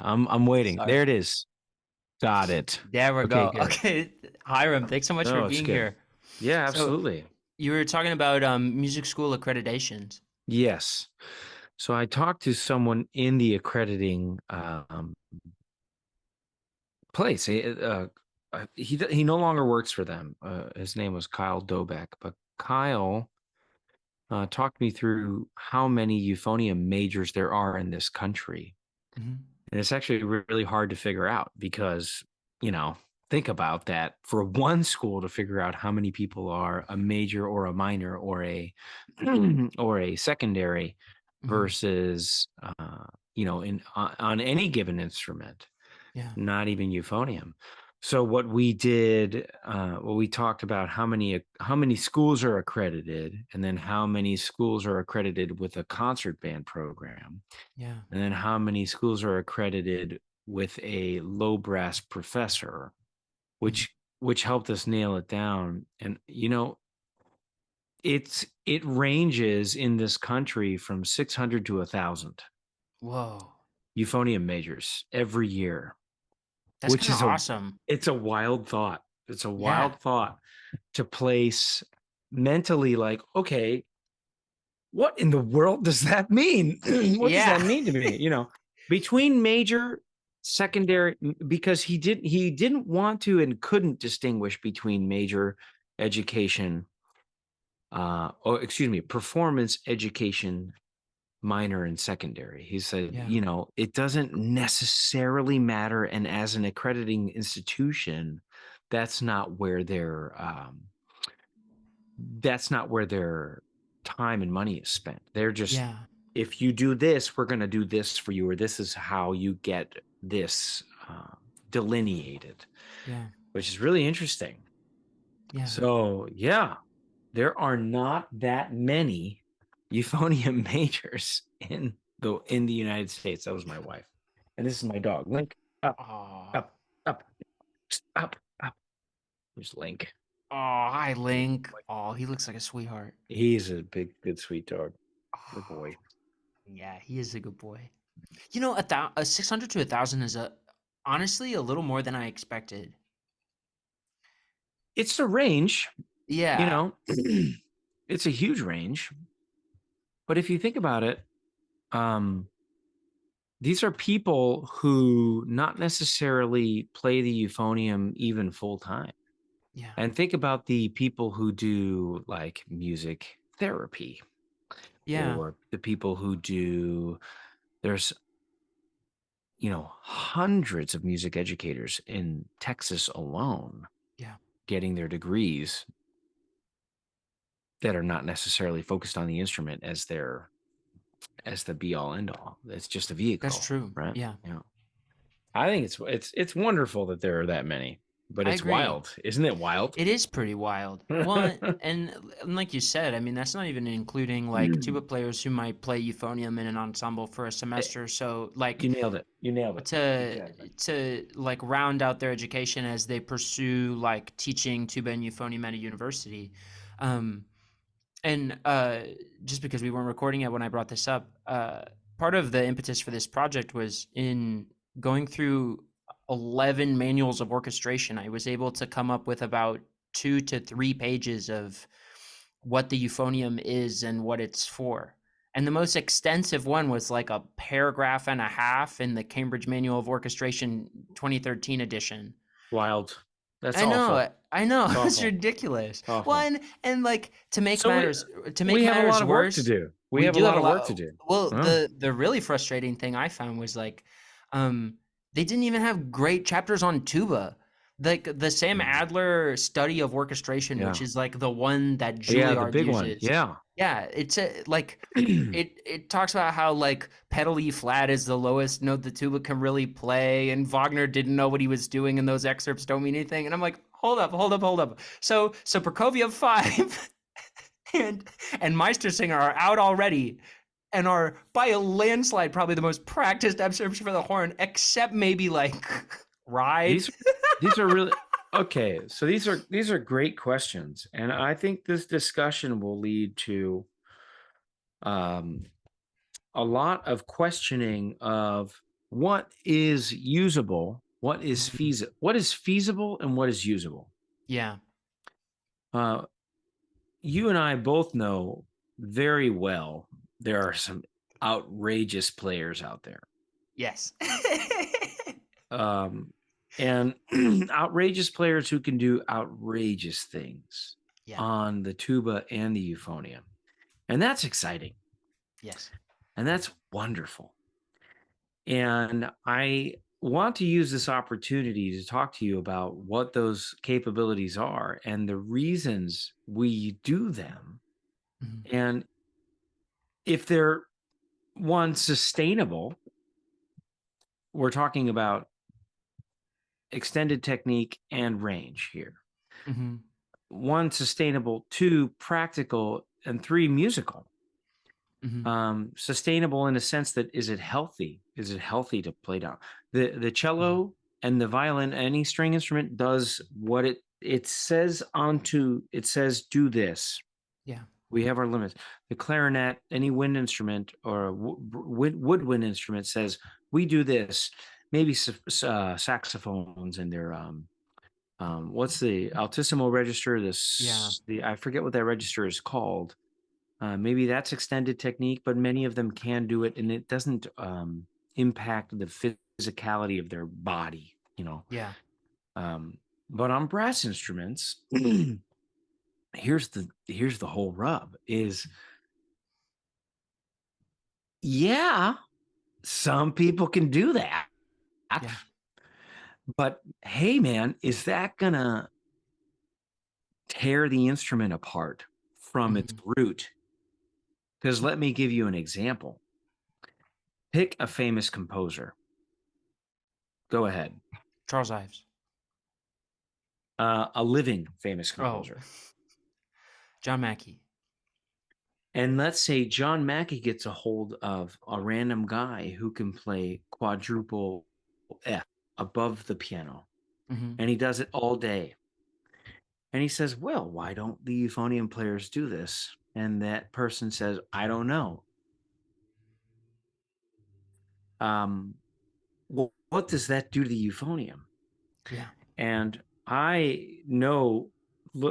I'm waiting. Sorry. There it is. Got it. There we Okay, go. good. Okay, Hiram, thanks so much for No, it's being good. here. Yeah, So absolutely. you were talking about music school accreditations. Yes. So I talked to someone in the accrediting place. He no longer works for them. His name was Kyle Dobeck, but Kyle talked me through how many euphonium majors there are in this country. Mhm. And it's actually really hard to figure out because, you know, think about that for one school to figure out how many people are a major or a minor or a or a secondary Mhm. versus in on any given instrument, Yeah. not even euphonium. So what we did, we talked about how many schools are accredited, and then how many schools are accredited with a concert band program, Yeah. and then how many schools are accredited with a low brass professor, Mhm. which helped us nail it down. And it ranges in this country from 600 to 1,000 Whoa. euphonium majors every year, That's which kind of is a awesome. it's a wild thought. It's a Yeah. wild thought to place mentally, like, okay, what in the world does that mean? What does Yeah. that mean to me? Between major, secondary, because he didn't want to and couldn't distinguish between major education, or excuse me, performance education, minor and secondary. He said, Yeah. it doesn't necessarily matter, and as an accrediting institution, that's not where their time and money is spent. They're just, Yeah. if you do this, we're going to do this for you, or this is how you get this delineated, Yeah. which is really interesting. Yeah. So, yeah, there are not that many euphonium majors in the United States. That was my wife, and this is my dog, Link. Up, Oh. up, up, up, up. There's Link. Oh, hi, Link. Oh, he looks like a sweetheart. He's a big, good, sweet dog. Good Oh, boy. yeah, he is a good boy. A 600 to 1,000 is honestly a little more than I expected. It's the range, you Yeah. know. It's a huge range, but if you think about it, um, these are people who not necessarily play the euphonium even full time. Yeah. And think about the people who do like music therapy, Yeah. or the people who do, there's, hundreds of music educators in Texas alone Yeah. getting their degrees that are not necessarily focused on the instrument as the be all end all. It's just a That's vehicle, true. right? Yeah. I think it's wonderful that there are that many, but I it's agree. wild, isn't it? Wild. It is pretty wild. Well, and like you said, I mean, that's not even including like tuba players who might play euphonium in an ensemble for a semester. So like You nailed it. You nailed it. to Exactly. to like round out their education as they pursue like teaching tuba and euphonium at a university. Um, and just because we weren't recording it when I brought this up, part of the impetus for this project was in going through 11 manuals of orchestration. I was able to come up with about 2 to 3 pages of what the euphonium is and what it's for. And the most extensive one was like a paragraph and a half in the Cambridge Manual of Orchestration 2013 edition. Wild. That's I know, awful. I know, It's it's awful. ridiculous. Well, Awful. and like So we to make we have a matters lot of work to worse, do. We we have a do have lot a of work to lot. do. Well, Huh? the really frustrating thing I found was like, um, they didn't even have great chapters on tuba. Like the Sam Mm. Adler study of orchestration, which Yeah. is like the one that Yeah, the Juilliard big one. uses. Yeah. Yeah, it talks about how like pedal E flat is the lowest note the tuba can really play, and Wagner didn't know what he was doing, and those excerpts don't mean anything. And I'm like, hold up, hold up, hold up. So Prokofiev 5 and Meistersinger are out already, and are by a landslide probably the most practiced excerpts for the horn, except maybe like Ride. These these are really okay. So these are great questions, and I think this discussion will lead to um a lot of questioning of what is usable, what is feasible, and what is usable. Yeah. You and I both know very well there are some outrageous players out there. Yes. And outrageous players who can do outrageous things Yeah. on the tuba and the euphonium. And that's exciting. Yes. And that's wonderful. And I want to use this opportunity to talk to you about what those capabilities are and the reasons we do them. Mhm. And if they're one sustainable, we're talking about extended technique and range here. Mhm. One sustainable, two practical, and three musical. Mhm. Sustainable in a sense that is it healthy? Is it healthy to play down? The cello and the violin, any string instrument does what it says onto it says do this. Yeah. We have our limits. The clarinet, any wind instrument or a woodwind instrument says we do this. Maybe saxophones and their what's the altissimo register? Yeah. The I forget what that register is called. Maybe that's extended technique, but many of them can do it, and it doesn't impact the physicality of their body. Yeah. But on brass instruments, here's the whole rub: is yeah, some people can do that, Yeah. but hey, man, is that gonna tear the instrument apart from its Mhm. root? Because let me give you an example. Pick a famous composer. Go ahead. Charles Ives. A living famous Oh. composer. John Mackey. And let's say John Mackey gets a hold of a random guy who can play quadruple F above the piano, Mhm. and he does it all day. And he says, well, why don't the euphonium players do this? And that person says, I don't know. Well, what does that do to the euphonium? Yeah. And I know,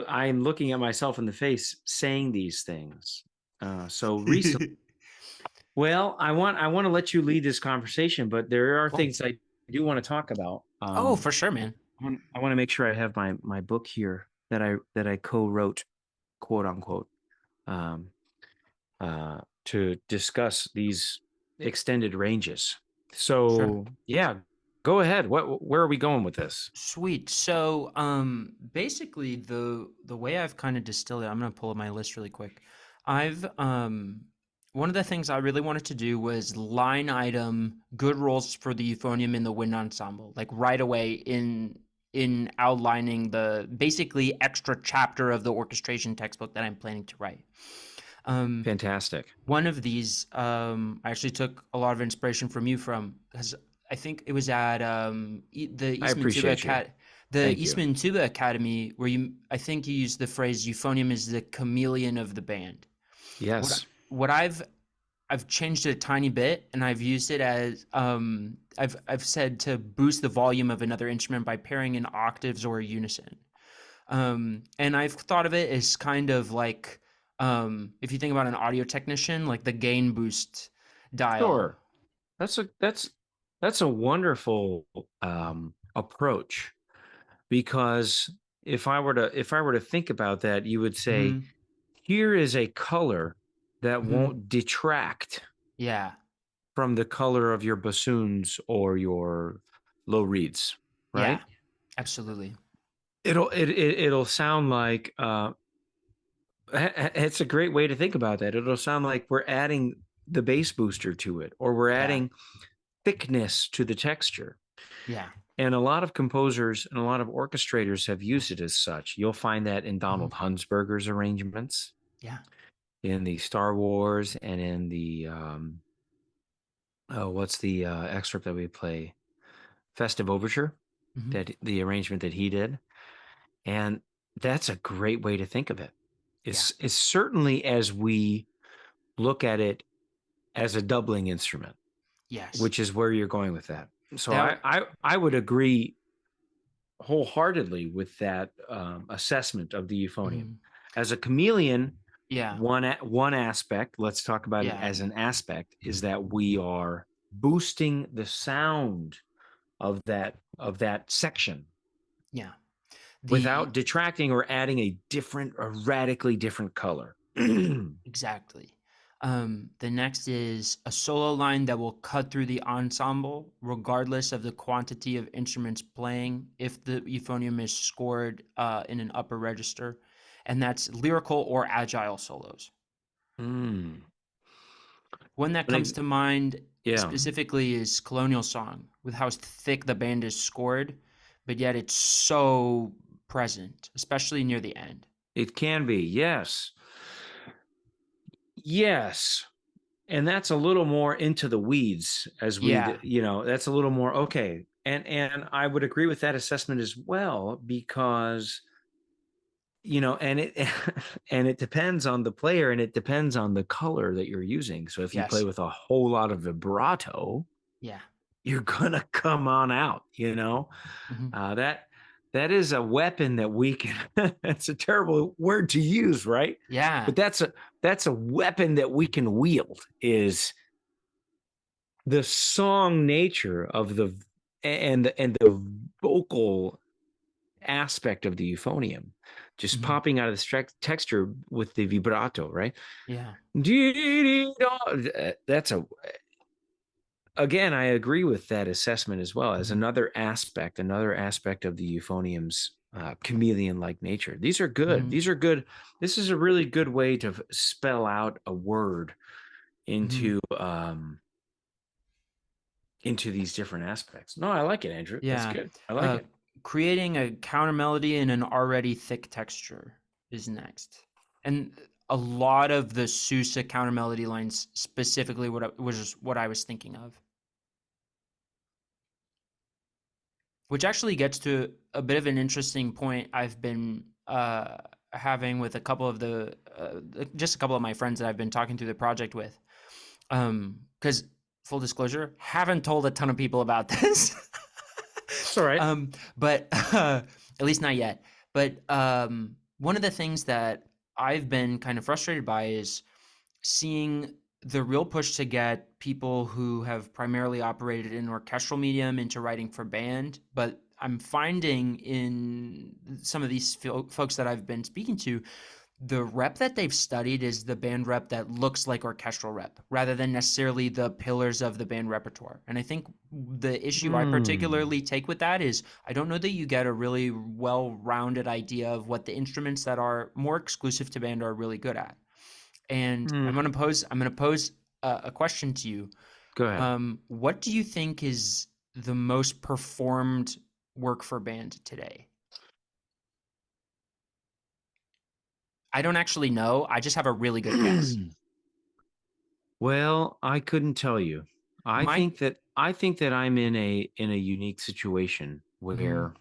I'm looking at myself in the face saying these things. So recently, well, I want to let you lead this conversation, but there are Cool. things I do want to talk about. Oh, for sure, man. I want to make sure I have my book here that I co-wrote, quote unquote, um, to discuss these extended ranges. Sure. So yeah, go ahead. Where are we going with this? Sweet. So, basically the way I've kind of distilled it, I'm gonna pull up my list really quick. I've one of the things I really wanted to do was line item good roles for the euphonium in the wind ensemble, like right away in outlining the basically extra chapter of the orchestration textbook that I'm planning to write. Um, Fantastic. One of these, I actually took a lot of inspiration from you from, because I think it was at I appreciate you. The Thank you. Eastman Tuba Academy, where I think you used the phrase euphonium is the chameleon of the band. What Yes. what I've changed it a tiny bit, and I've used it as I've said to boost the volume of another instrument by pairing in octaves or unison. And I've thought of it as kind of like if you think about an audio technician, like the gain boost dial. Sure. That's a wonderful approach, because if I were to think about that, you would say Hmm. here is a color that Hmm. won't detract Yeah, from the color of your bassoons or your low reeds, yeah, right? absolutely. It'll sound like it's a great way to think about that. It'll sound like we're adding the bass booster to it, or we're Yeah, adding thickness to the texture. yeah. And a lot of composers and a lot of orchestrators have used it as such. You'll find that in Hmm. Donald Hunsberger's arrangements, Yeah. in the Star Wars, and in the what's the excerpt that we play? Festive Overture, Hmm. that the arrangement that he did. And that's a great way to think of it. Yeah. It's certainly as we look at it as a doubling instrument. Yes. which is where you're going with that. So That I would agree wholeheartedly with that assessment of the euphonium mhm. as a chameleon. Yeah. One aspect, let's talk about it Yeah. as an aspect, is that we are boosting the sound of that section Yeah. The without detracting or adding a radically different color. Exactly. The next is a solo line that will cut through the ensemble, regardless of the quantity of instruments playing, if the euphonium is scored in an upper register. And that's lyrical or agile solos. Mm. One that comes to mind Yeah, specifically is Colonial Song, with how thick the band is scored, but yet it's so present, especially near the end. it can be. Yes. Yes. And that's a little more into the weeds as Yeah. that's a little more okay. And I would agree with that assessment as well, because and it and it depends on the player, and it depends on the color that you're using. So if you play Yes. with a whole lot of vibrato, Yeah. you're gonna come on out. Hmm. That is a weapon that we can. It's a terrible word to use, right? Yeah. But that's a weapon that we can wield. Is the song nature of the vocal aspect of the euphonium just Hmm. popping out of the texture with the vibrato, right? Yeah. That's a again, I agree with that assessment as well as Hmm. another aspect of the euphonium's chameleon-like nature. These are good. Hmm. These are good. This is a really good way to spell out a word Hmm. into these different aspects. No, I like it, Andrew. That's Yeah. good. I like Uh, it. Creating a counter melody in an already thick texture is next. And a lot of the Sousa counter melody lines specifically was what I was thinking of. Which actually gets to a bit of an interesting point I've been having with just a couple of my friends that I've been talking through the project with. Because full disclosure, haven't told a ton of people about this. It's all right. But at least not yet. But one of the things that I've been kind of frustrated by is seeing the real push to get people who have primarily operated in orchestral medium into writing for band. But I'm finding in some of these folks that I've been speaking to, the rep that they've studied is the band rep that looks like orchestral rep rather than necessarily the pillars of the band repertoire. And I think the issue I Mm. particularly take with that is I don't know that you get a really well-rounded idea of what the instruments that are more exclusive to band are really good at. And Mm. I'm gonna pose a question to you. Go ahead. What do you think is the most performed work for band today? I don't actually know. I just have a really good guess. Well, I couldn't tell you. I My think that I think that I'm in a unique situation Mhm. where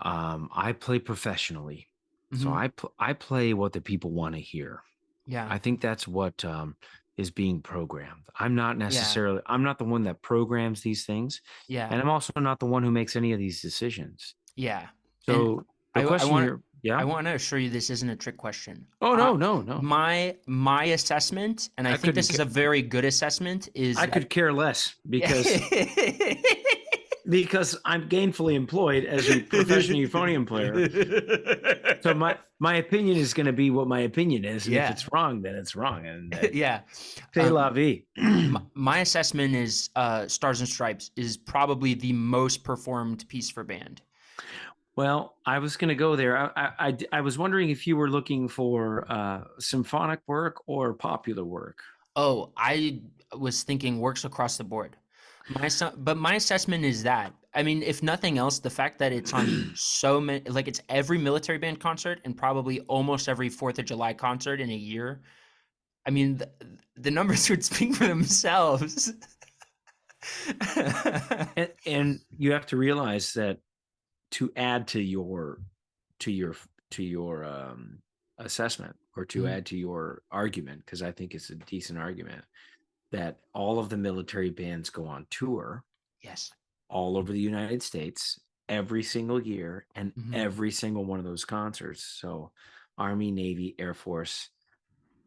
I play professionally. So Mhm. I play what the people want to hear. Yeah. I think that's what is being programmed. Yeah. I'm not the one that programs these things, Yeah. and I'm also not the one who makes any of these decisions. Yeah. And So the I question want here, yeah. I want to assure you this isn't a trick question. Oh no, no, no. My assessment, and I I think couldn't. this is a very good assessment, is I that could care less because I'm gainfully employed as a professional euphonium player. So my opinion is going to be what my opinion is, and if Yeah. it's wrong, then it's wrong, and Yeah. c'est la Um, vie. my assessment is Stars and Stripes is probably the most performed piece for band. Well, I was going to go there. I was wondering if you were looking for symphonic work or popular work. Oh, I was thinking works across the board. But my assessment is that I mean, if nothing else, the fact that it's on so many, like it's every military band concert and probably almost every Fourth of July concert in a year. I mean, the numbers would speak for themselves. And you have to realize that to add to your to your assessment, or to Mhm. add to your argument, because I think it's a decent argument. that all of the military bands go on tour Yes. all over the United States every single year, and Mhm. every single one of those concerts. So Army, Navy, Air Force,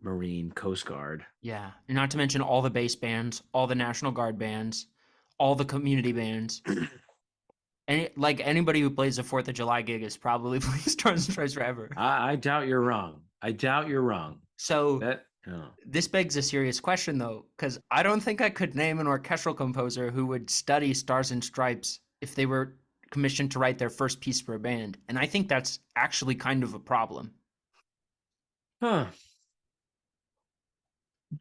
Marine, Coast Guard. Yeah, and not to mention all the bass bands, all the National Guard bands, all the community bands. Like anybody who plays a 4th of July gig is probably playing Stars and Stripes Forever. I doubt you're wrong. I doubt you're wrong. So That oh. this begs a serious question though, because I don't think I could name an orchestral composer who would study Stars and Stripes if they were commissioned to write their first piece for a band. And I think that's actually kind of a problem. Huh.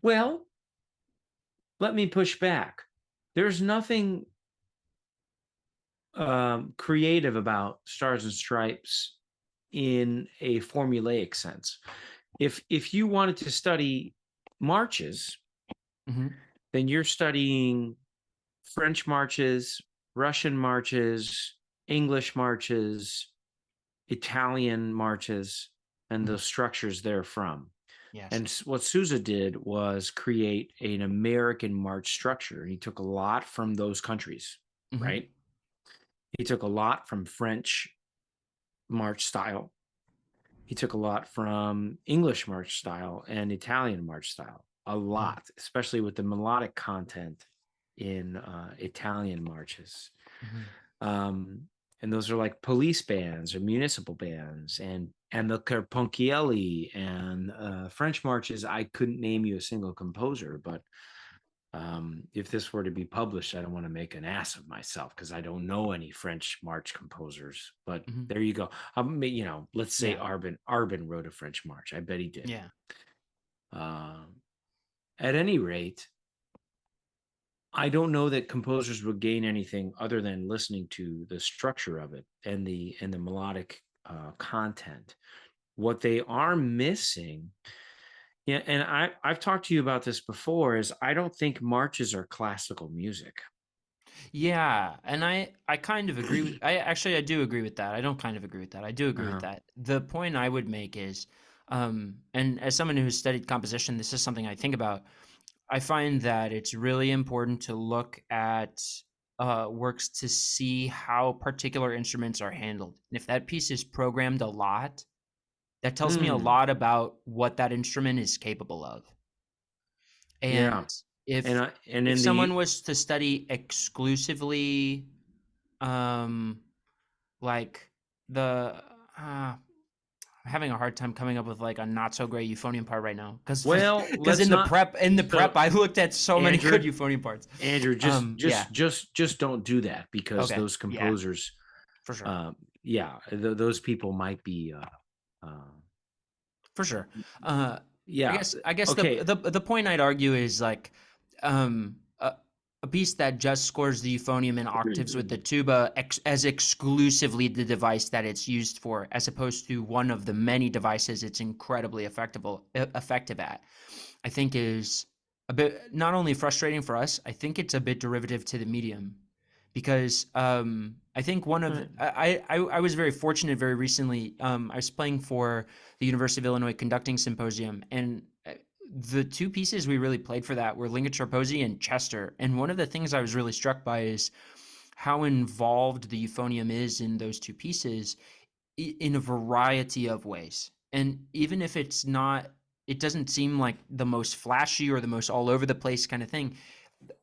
Well, let me push back. There's nothing creative about Stars and Stripes in a formulaic sense. If you wanted to study marches, Mm-hmm. then you're studying French marches, Russian marches, English marches, Italian marches, and the structures therefrom. Yes. And what Sousa did was create an American march structure. He took a lot from those countries, Mm-hmm. right? He took a lot from French march style. He took a lot from English march style and Italian march style, a lot, especially with the melodic content in Italian marches. Mm-hmm. And those are like police bands or municipal bands, and the Carponchielli and French marches. I couldn't name you a single composer, but if this were to be published, I don't want to make an ass of myself because I don't know any French march composers. But Mm-hmm. there you go. Let's say Yeah. Arbin wrote a French march. I bet he did. Yeah. At any rate, I don't know that composers would gain anything other than listening to the structure of it and the melodic content. What they are missing, yeah, and I've talked to you about this before, is I don't think marches are classical music. Yeah, and I kind of agree with I do agree with that. I don't kind of agree with that. I do agree with Uh-huh. that. The point I would make is and as someone who's studied composition, this is something I think about. I find that it's really important to look at works to see how particular instruments are handled. And if that piece is programmed a lot, that tells me a Mm, lot about what that instrument is capable of. yeah, And if and if in someone the was to study exclusively um like the I'm having a hard time coming up with like a not so great euphonium part right now because well, because let's not. in the prep So I looked at so many good Andrew, euphonium parts. Andrew, Yeah. just don't do that, because Okay. those Yeah. composers, For sure. yeah, those people might be, For sure. Uh, yeah, I guess okay, the point I'd argue is like um, a piece that just scores the euphonium in octaves with the tuba as exclusively the device that it's used for, as opposed to one of the many devices it's incredibly effective at. I think is a bit not only frustrating for us. I think it's a bit derivative to the medium because I think one of I was very fortunate very recently. I was playing for the University of Illinois Conducting Symposium, and the two pieces we really played for that were Ligature Posey and Chester. And one of the things I was really struck by is how involved the euphonium is in those two pieces in a variety of ways. And even if it's not, it doesn't seem like the most flashy or the most all over the place kind of thing.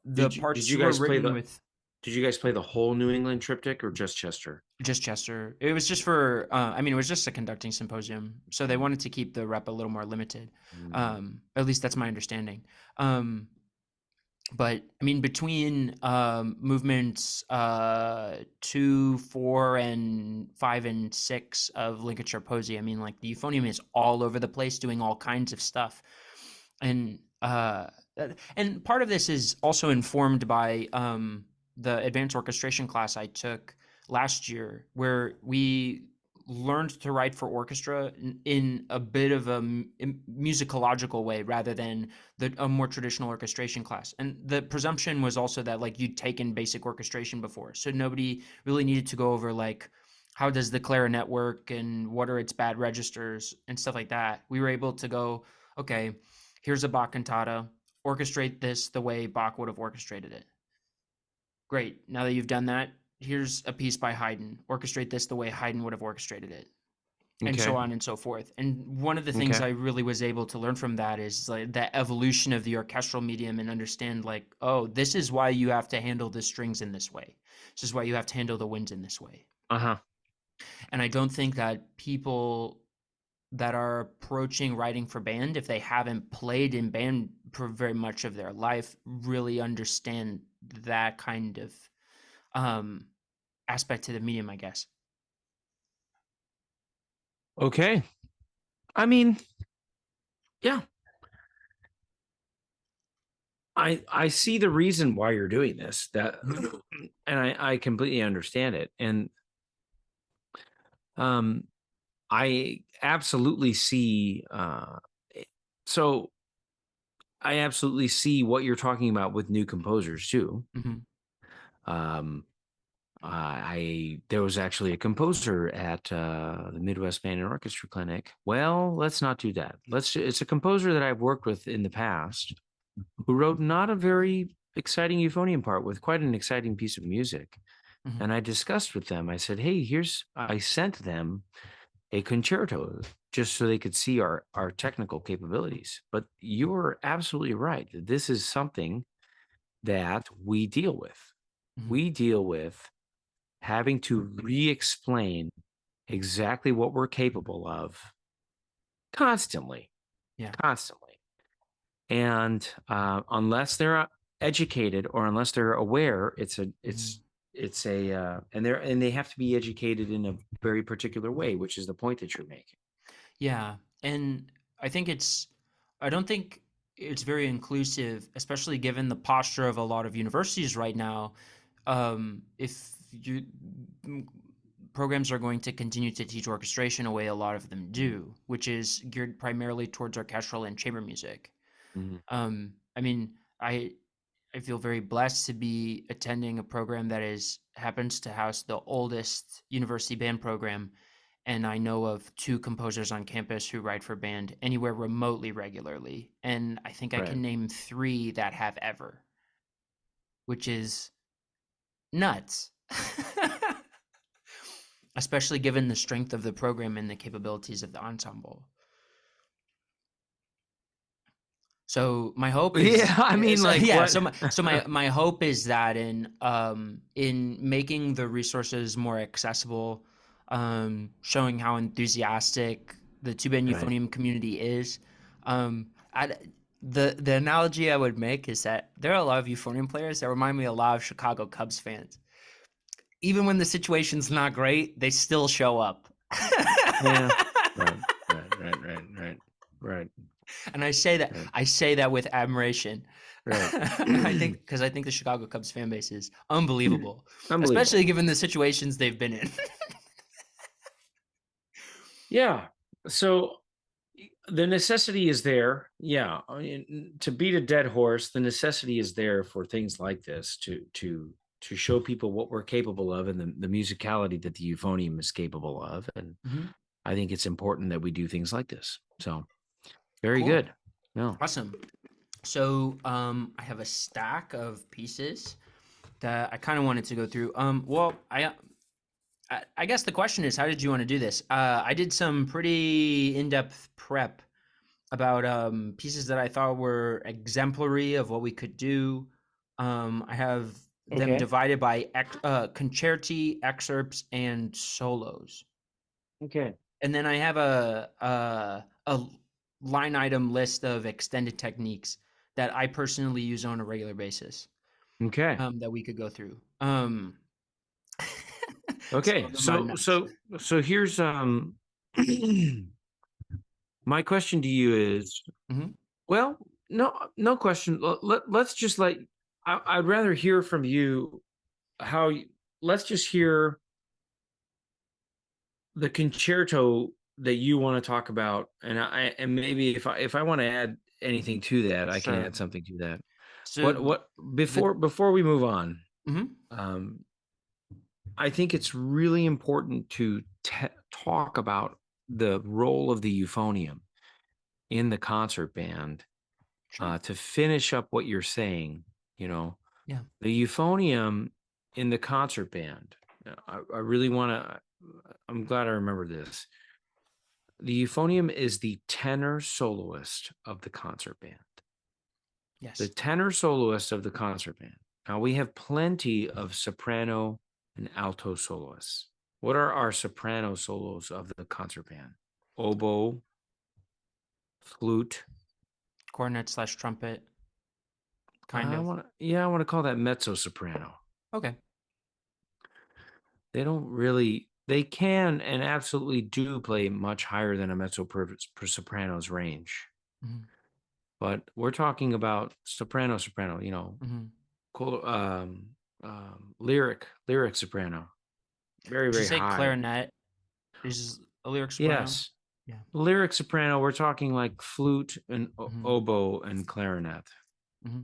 The did parts you were guys play written the with did you guys play the whole New England triptych or just Chester? just Chester. It was just for, I mean, it was just a conducting symposium. So they wanted to keep the rep a little more limited. At least that's my understanding. But I mean, between movements 2, 4, and 5 and 6 of Ligature Posey, I mean, like the euphonium is all over the place, doing all kinds of stuff, and part of this is also informed by the advanced orchestration class I took last year, where we learned to write for orchestra in a bit of a musicological way rather than a more traditional orchestration class. And the presumption was also that like you'd taken basic orchestration before, so nobody really needed to go over like how does the clarinet work and what are its bad registers and stuff like that. We were able to go, okay, here's a Bach cantata. orchestrate this the way Bach would have orchestrated it. Great. Now that you've done that, here's a piece by Haydn. Orchestrate this the way Haydn would have orchestrated it, and so Okay. on and so forth. And one of the things Okay. I really was able to learn from that is like that evolution of the orchestral medium and understand like, oh, this is why you have to handle the strings in this way. This is why you have to handle the winds in this way. Uh-huh. And I don't think that people that are approaching writing for band, if they haven't played in band for very much of their life, really understand that kind of um, aspect to the medium, I guess. Okay. I mean, yeah. I see the reason why you're doing this. That and I completely understand it. And I absolutely see so I absolutely see what you're talking about with new composers too. Mm-hmm. Um, there was actually a composer at the Midwest Band and Orchestra Clinic. Well, let's not do that. It's a composer that I've worked with in the past who wrote not a very exciting euphonium part with quite an exciting piece of music. Mm-hmm. And I discussed with them. I said, "Hey, I sent them a concerto just so they could see our technical capabilities. But you're absolutely right. This is something that we deal with. Mm-hmm. We deal with having to re-explain exactly what we're capable of constantly, Yeah. constantly. And unless they're educated or unless they're aware, Mm-hmm. and they have to be educated in a very particular way, which is the point that you're making. Yeah. And I think I don't think it's very inclusive, especially given the posture of a lot of universities right now. If you programs are going to continue to teach orchestration a way a lot of them do, which is geared primarily towards orchestral and chamber music. Mm-hmm. I mean, I feel very blessed to be attending a program that happens to house the oldest university band program, and I know of two composers on campus who write for band anywhere remotely regularly, and I think I Right. can name three that have ever, which is nuts. Especially given the strength of the program and the capabilities of the ensemble. So my hope Yeah, is I mean, like yeah. what? So my hope is that in making the resources more accessible, showing how enthusiastic the tuba and Right. euphonium community is, um, I, the analogy I would make is that there are a lot of euphonium players that remind me a lot of Chicago Cubs fans. Even when the situation's not great, they still show up. Yeah. Right. Right. And Right. I say that with admiration. Right. I think because I think the Chicago Cubs fan base is unbelievable, Unbelievable. especially given the situations they've been in. Yeah. So the necessity is there. Yeah. I mean, to beat a dead horse, the necessity is there for things like this to show people what we're capable of and the musicality that the euphonium is capable of. And Mhm. I think it's important that we do things like this. So very Cool, good. No. awesome. So I have a stack of pieces that I kind of wanted to go through. Well, I guess the question is, how did you want to do this? I did some pretty in-depth prep about pieces that I thought were exemplary of what we could do. I have them Okay. divided by concerti, excerpts, and solos, Okay. and then I have a line item list of extended techniques that I personally use on a regular basis Okay. that we could go through. Some Okay. of them are So nuts. so so here's my question to you is, Mhm. well, no question. Let's just I'd rather hear from you how let's just hear the concerto that you want to talk about, and maybe if I want to add anything to that, I can Sure. add something to that. So What the before we move on, mhm. um, I think it's really important to talk about the role of the euphonium in the concert band Sure. To finish up what you're saying, Yeah. the euphonium in the concert band. I really want to. I'm glad I remember this. The euphonium is the tenor soloist of the concert band. The Yes. tenor soloist of the concert band. Now we have plenty of soprano and alto soloists. What are our soprano solos of the concert band? Oboe, flute. Cornet/trumpet, kind I of. want to, yeah, I want to call that mezzo soprano. Okay. They don't really, they can and absolutely do play much higher than a mezzo soprano's range. Mm-hmm. But we're talking about soprano, Mm-hmm. lyric soprano, very, Would you very say high. clarinet is a lyric soprano? Yes. Yeah. Lyric soprano, we're talking like flute and Mm-hmm. oboe and clarinet. Mm-hmm.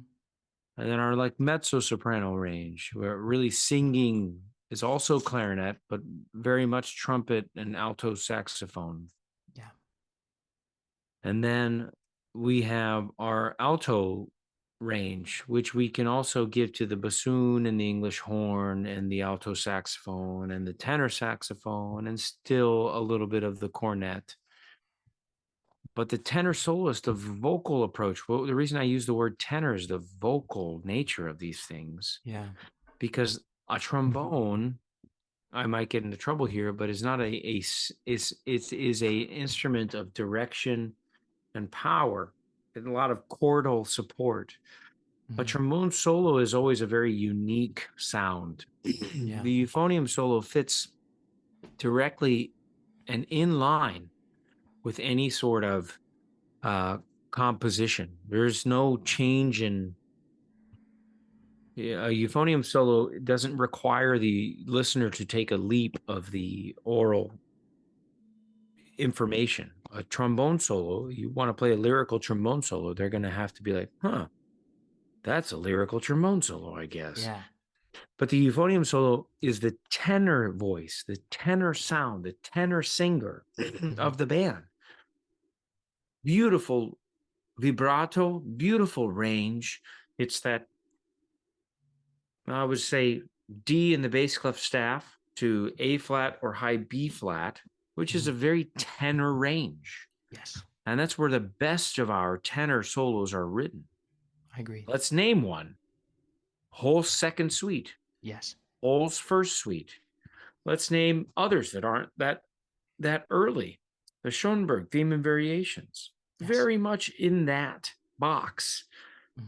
And then our like mezzo soprano range, where really singing is also clarinet, but very much trumpet and alto saxophone. Yeah. And then we have our alto range, which we can also give to the bassoon and the English horn and the alto saxophone and the tenor saxophone and still a little bit of the cornet. But the tenor soloist, the vocal approach, well, the reason I use the word tenor is the vocal nature of these things, Yeah. because a trombone, I might get into trouble here, but is not it is a instrument of direction and power and a lot of chordal support. A Mm-hmm. trombone solo is always a very unique sound. Yeah. The euphonium solo fits directly and in line with any sort of composition. There's no change in a euphonium solo. It doesn't require the listener to take a leap of the oral information. A trombone solo, you want to play a lyrical trombone solo, they're going to have to be like, huh, that's a lyrical trombone solo, I guess. Yeah. But the euphonium solo is the tenor voice, the tenor sound, the tenor singer of the band. Beautiful vibrato, beautiful range. It's that, I would say, D in the bass clef staff to A flat or high B flat, which is a very tenor range. Yes. And that's where the best of our tenor solos are written. I agree. Let's name one. Holst's second suite. Yes. Holst's first suite. Let's name others that aren't that early. The Schoenberg theme and variations. Yes. Very much in that box.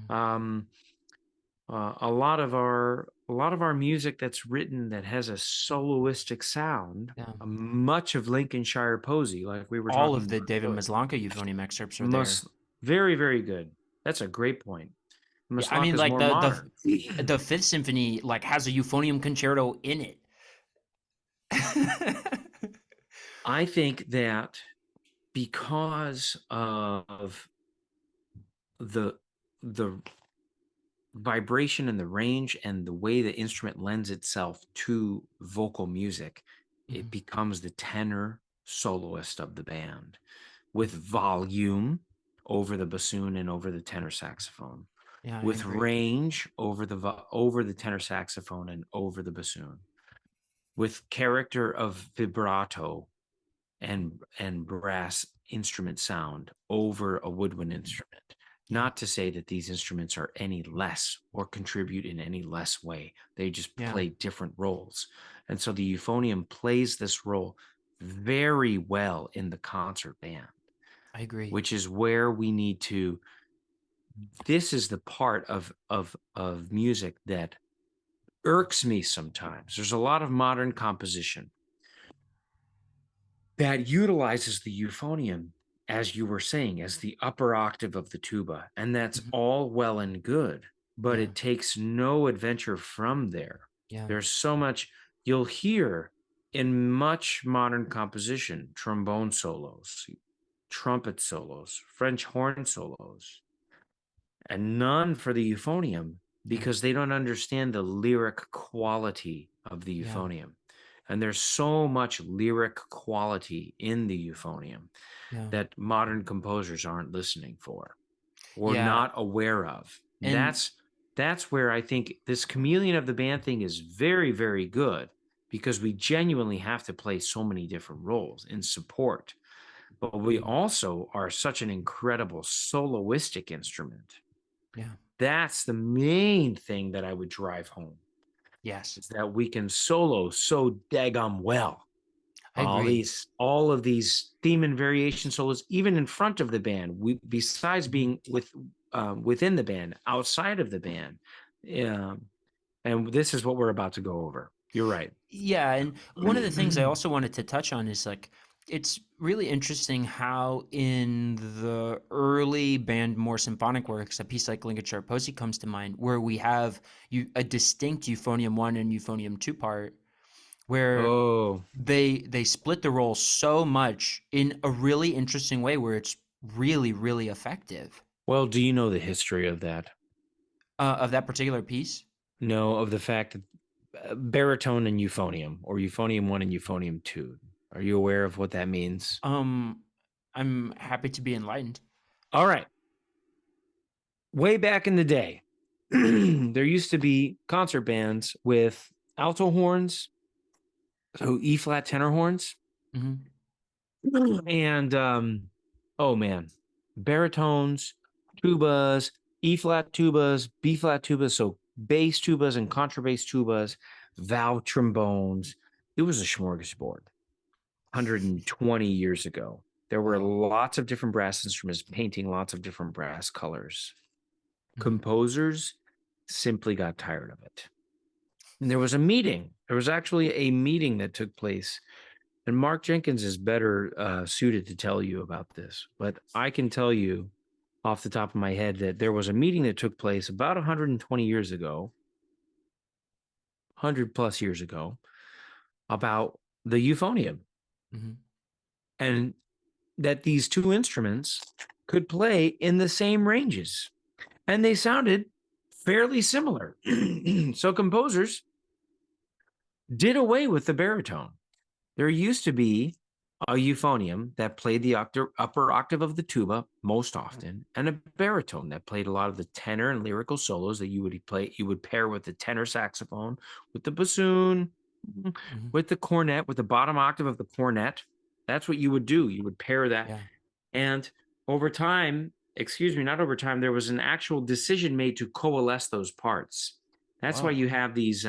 Mm-hmm. A lot of our music that's written that has a soloistic sound, Yeah. much of Lincolnshire Posy, like we were All talking of the about David earlier, Maslanka euphonium excerpts are there. very, very good. That's a great point. Yeah, I mean, Maslanka's like more modern. the Fifth Symphony like has a euphonium concerto in it. I think that because of the the vibration and the range and the way the instrument lends itself to vocal music, it becomes the tenor soloist of the band with volume over the bassoon and over the tenor saxophone, Yeah, I with agree. range over the tenor saxophone and over the bassoon, with character of vibrato and brass instrument sound over a woodwind instrument. Yeah. Not to say that these instruments are any less or contribute in any less way. They just play different roles. And so the euphonium plays this role very well in the concert band. I agree. Which is where we need to, this is the part of music that irks me sometimes. There's a lot of modern composition that utilizes the euphonium, as you were saying, as the upper octave of the tuba. And that's all well and good, but it takes no adventure from there. Yeah. There's so much you'll hear in much modern composition: trombone solos, trumpet solos, French horn solos, and none for the euphonium because they don't understand the lyric quality of the euphonium. And there's so much lyric quality in the euphonium that modern composers aren't listening for. or Yeah. not aware of. And That's where I think this chameleon of the band thing is very, very good, because we genuinely have to play so many different roles in support. But we mhm, also are such an incredible soloistic instrument. yeah. That's the main thing that I would drive home, Yes. is that we can solo so daggum well. I agree. All of these theme and variation solos, even in front of the band, we, besides Mhm. being within the band, outside of the band. And this is what we're about to go over. You're right. Yeah, and one of the things I also wanted to touch on is like it's really interesting how in the early band more symphonic works, a piece like Linkage Poesy comes to mind, where we have a distinct Euphonium 1 and Euphonium 2 part where Oh, they split the role so much in a really interesting way where it's really effective. well, do you know the history of that? Of that particular piece. No, of the fact that baritone and euphonium, or euphonium 1 and euphonium 2. Are you aware of what that means? Um, I'm happy to be enlightened. All right. Way back in the day, there used to be concert bands with alto horns, so E flat tenor horns, Hmm. and oh man, baritones, tubas, E flat tubas, B flat tubas, so bass tubas and contrabass tubas, valve trombones. It was a smorgasbord. 120 years ago, there were Wow. lots of different brass instruments painting lots of different brass colors. Hmm. Composers simply got tired of it. And there was a meeting. There was actually a meeting that took place. And Mark Jenkins is better suited to tell you about this. But I can tell you off the top of my head that there was a meeting that took place about 120 years ago, 100 plus years ago, about the euphonium, Hmm. and that these two instruments could play in the same ranges. And they sounded fairly similar. So composers did away with the baritone. There used to be a euphonium that played the upper octave of the tuba most often, and a baritone that played a lot of the tenor and lyrical solos that you would play. You would pair with the tenor saxophone, with the bassoon, Hmm. with the cornet, with the bottom octave of the cornet. That's what you would do. You would pair that. Yeah. And over time, excuse me, not over time, there was an actual decision made to coalesce those parts. That's why Whoa. you have these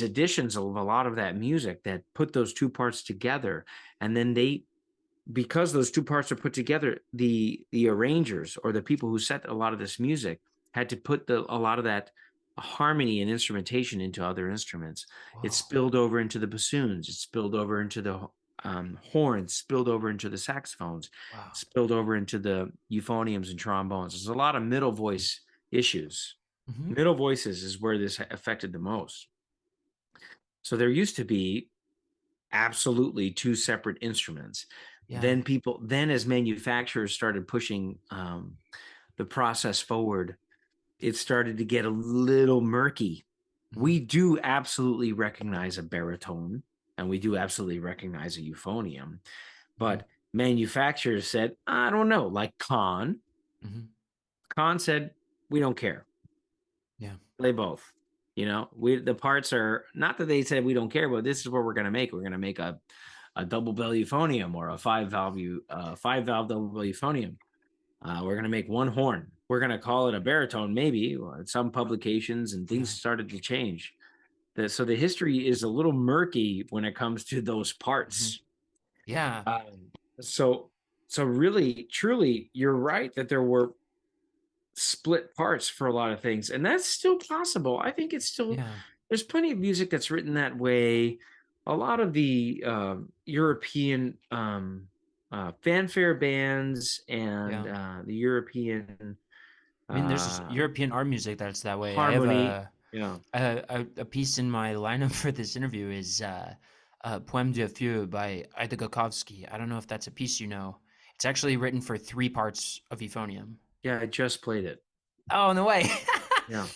editions of a lot of that music that put those two parts together. And then they, because those two parts are put together, the arrangers or the people who set a lot of this music had to put a lot of that harmony and instrumentation into other instruments. It Whoa. spilled over into the bassoons. It spilled over into the horns. Spilled over into the saxophones. Wow. Spilled over into the euphoniums and trombones. There's a lot of middle voice issues. Hmm. Middle voices is where this affected the most. So there used to be absolutely two separate instruments. Yeah. Then as manufacturers started pushing the process forward, it started to get a little murky. Hmm. We do absolutely recognize a baritone, and we do absolutely recognize a euphonium, Hmm. but manufacturers said, I don't know, like Hmm. Con said, we don't care. Yeah. Play both. The parts are not that they said we don't care, but this is what we're going to make. We're going to make a double bell euphonium, or a five valve double bell euphonium. We're going to make one horn. We're going to call it a baritone, maybe. Some publications and things Yeah. started to change. So the history is a little murky when it comes to those Hmm. parts. Yeah. Um, so, so really, truly, you're right that there were split parts for a lot of things, and that's still possible. I think it's still, Yeah. there's plenty of music that's written that way. A lot of the European fanfare bands and Yeah. the European I mean, there's uh, European art music that's that way. I have harmony. Yeah, a piece in my lineup for this interview is Poème de Feu by Ida Gokowski. I don't know if that's a piece you know. It's actually written for three parts of euphonium. yeah. I just played it. Oh, no way. Yeah.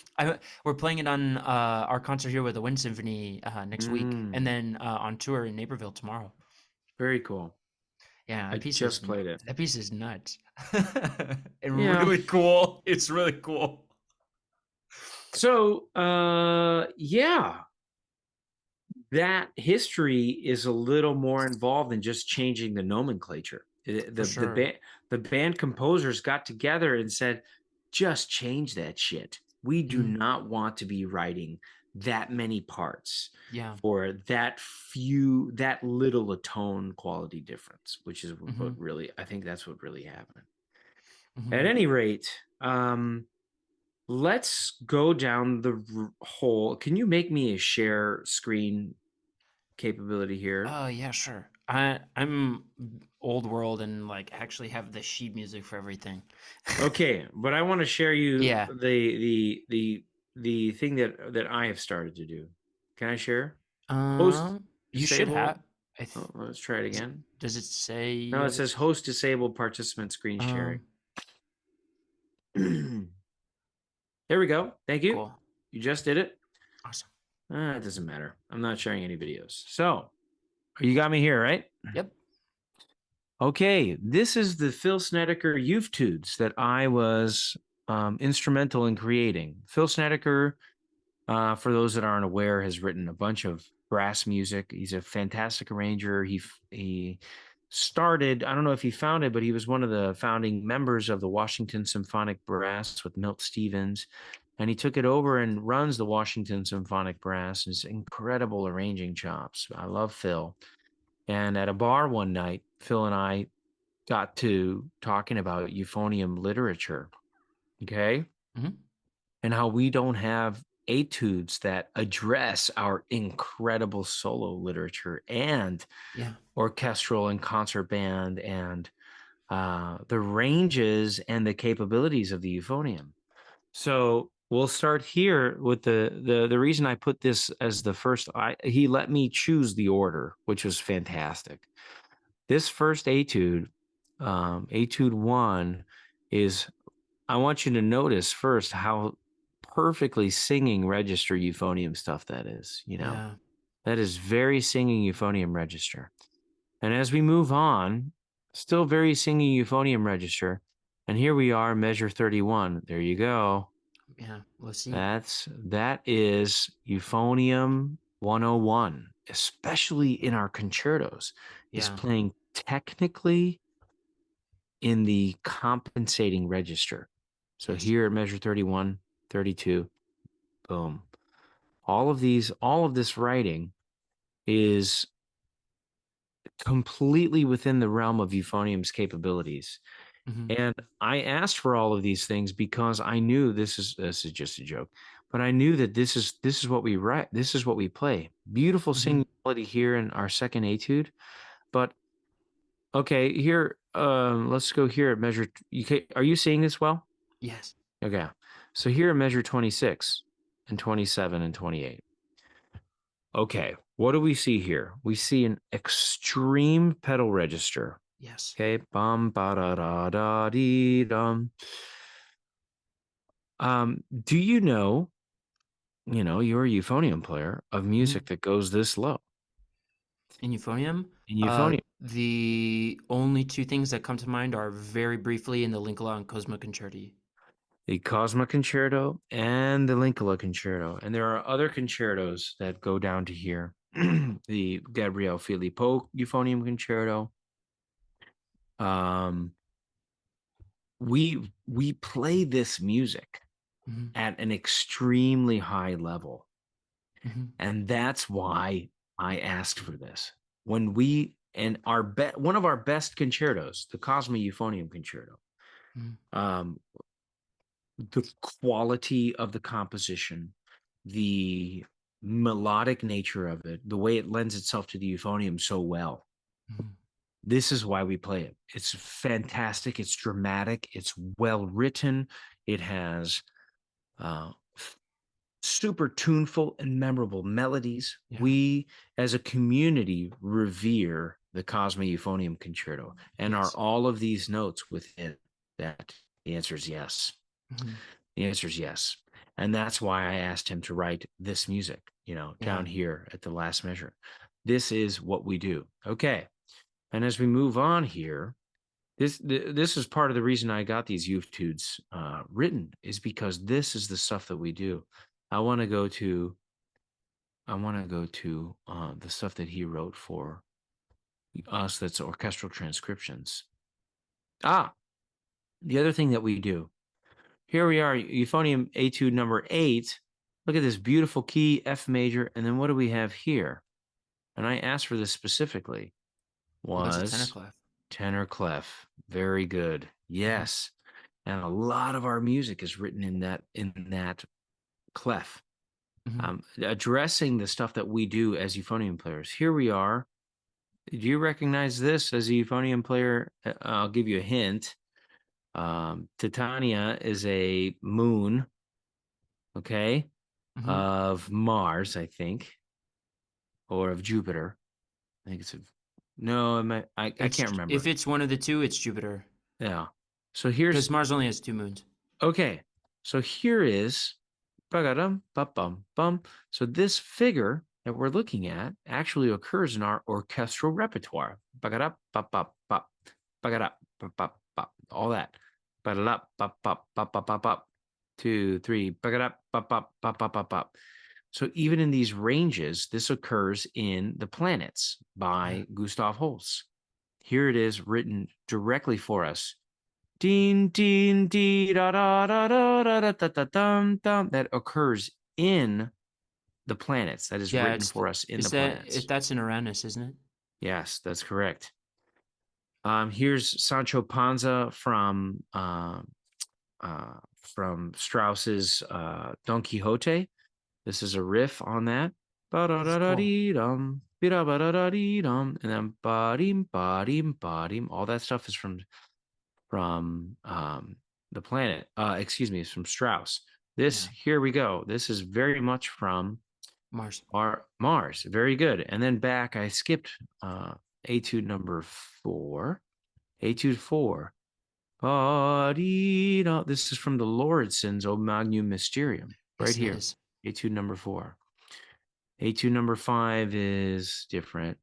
We're playing it on our concert here with the Wind Symphony next week, Mm, and then on tour in Naperville tomorrow. very cool. Yeah, I just played it. that piece is nuts. And Yeah. really cool. It's really cool. So, yeah, that history is a little more involved than just changing the nomenclature. For sure. The band composers got together and said, just change that shit. We do Mhm. not want to be writing that many parts Yeah. for that little a tone quality difference, which is Mhm. what really, I think that's what really happened. At Mhm. any rate, let's go down the whole. Can you make me a share screen capability here? Oh, yeah, sure. I'm old world and like actually have the sheet music for everything. Okay, but I want to share you Yeah. the thing that I have started to do. Can I share? Host You should disabled. have. Oh, let's try it again. Does it say No, you it have says it? host disabled participant screen sharing. Um, There we go. Thank you. cool. You just did it. Awesome. It doesn't matter. I'm not sharing any videos. So you got me here, right? Yep. Okay, this is the Phil Snedeker Etudes that I was instrumental in creating. Phil Snedeker, for those that aren't aware, has written a bunch of brass music. He's a fantastic arranger. He started, I don't know if he founded, but he was one of the founding members of the Washington Symphonic Brass with Milt Stevens. And he took it over and runs the Washington Symphonic Brass. His incredible arranging chops. I love Phil. And at a bar one night, Phil and I got to talking about euphonium literature, okay? Hmm. And how we don't have etudes that address our incredible solo literature and Yeah. orchestral and concert band and the ranges and the capabilities of the euphonium. So we'll start here with the reason I put this as the first. He let me choose the order, which was fantastic. This first etude, etude one, is I want you to notice first how perfectly singing register euphonium stuff that is. Yeah. That is very singing euphonium register. And as we move on, still very singing euphonium register. And here we are, measure 31. There you go. Yeah. Let's see. That is euphonium 101, especially in our concertos, is Yeah. playing technically in the compensating register. So Yes. here at measure 31, 32, boom. All of this writing is completely within the realm of euphonium's capabilities. Hmm. And I asked for all of these things because I knew this is just a joke, but I knew that this is what we write. This is what we play. Beautiful Hmm. singing melody here in our second etude. But okay, here, let's go here at measure. Are you seeing this well? Yes. Okay. So here at measure 26 and 27 and 28. Okay. What do we see here? We see an extreme pedal register. Yes. Okay. Bum ba da da da dee dum. Do you're a euphonium player of Hmm. music that goes this low In euphonium, in euphonium? the only two things that come to mind are very briefly in the Linkola and Cosma Concerti. The Cosma Concerto and the Linkola Concerto. And there are other concertos that go down to here. The Gabriel Filippo Euphonium Concerto. Um, we play this music Hmm. at an extremely high level. Hmm. And that's why I asked for this. When we and our one of our best concertos, the Cosma Euphonium Concerto, Hmm. um, the quality of the composition, the melodic nature of it, the way it lends itself to the euphonium so well. Hmm. This is why we play it. It's fantastic. It's dramatic. It's well written. It has uh, super tuneful and memorable melodies. Yeah. We, as a community, revere the Cosma Euphonium Concerto. And are Yes. all of these notes within that? The answer is yes. Hmm. The answer is yes. And that's why I asked him to write this music, Yeah. down here at the last measure. This is what we do. Okay. And as we move on here, this is part of the reason I got these etudes written, is because this is the stuff that we do. I want to go to the stuff that he wrote for us. That's orchestral transcriptions. The other thing that we do. Here we are, euphonium etude number 8. Look at this beautiful key, F major, and then what do we have here? And I asked for this specifically. Well, that's a tenor Was clef. tenor clef. Very good. Yes. And a lot of our music is written in that clef. Addressing the stuff that we do as euphonium players. Here we are. Do you recognize this as a euphonium player? I'll give you a hint. Titania is a moon, okay, of Mars, I think, or of Jupiter. I think it's I can't remember. If it's one of the two, it's Jupiter. Yeah. So here's, because Mars only has 2 moons. Okay. So here is, so this figure that we're looking at actually occurs in our orchestral repertoire. All that. 2, 3. So even in these ranges, this occurs in The Planets by Gustav Holst. Here it is written directly for us. Ding, ding, dee, da, da, da, da, da, da, da, da, dum, dum. That occurs in The Planets. That is written for us in The Planets. That's in Uranus, isn't it? Yes, that's correct. Here's Sancho Panza from Strauss's Don Quixote. This is a riff on that. Ba-da-da-da-dee-dum, ba-da-ba-da-da-dee-dum, and then ba-dim, ba-dim, ba-dim. All that stuff is from The Planet. Excuse me, it's from Strauss. Here we go. This is very much from Mars. Mars. Very good. And then back, I skipped etude number 4. Etude 4. This is from the Lauridsen's O Magnum Mysterium. Right here. Etude number 4. Etude number 5 is different.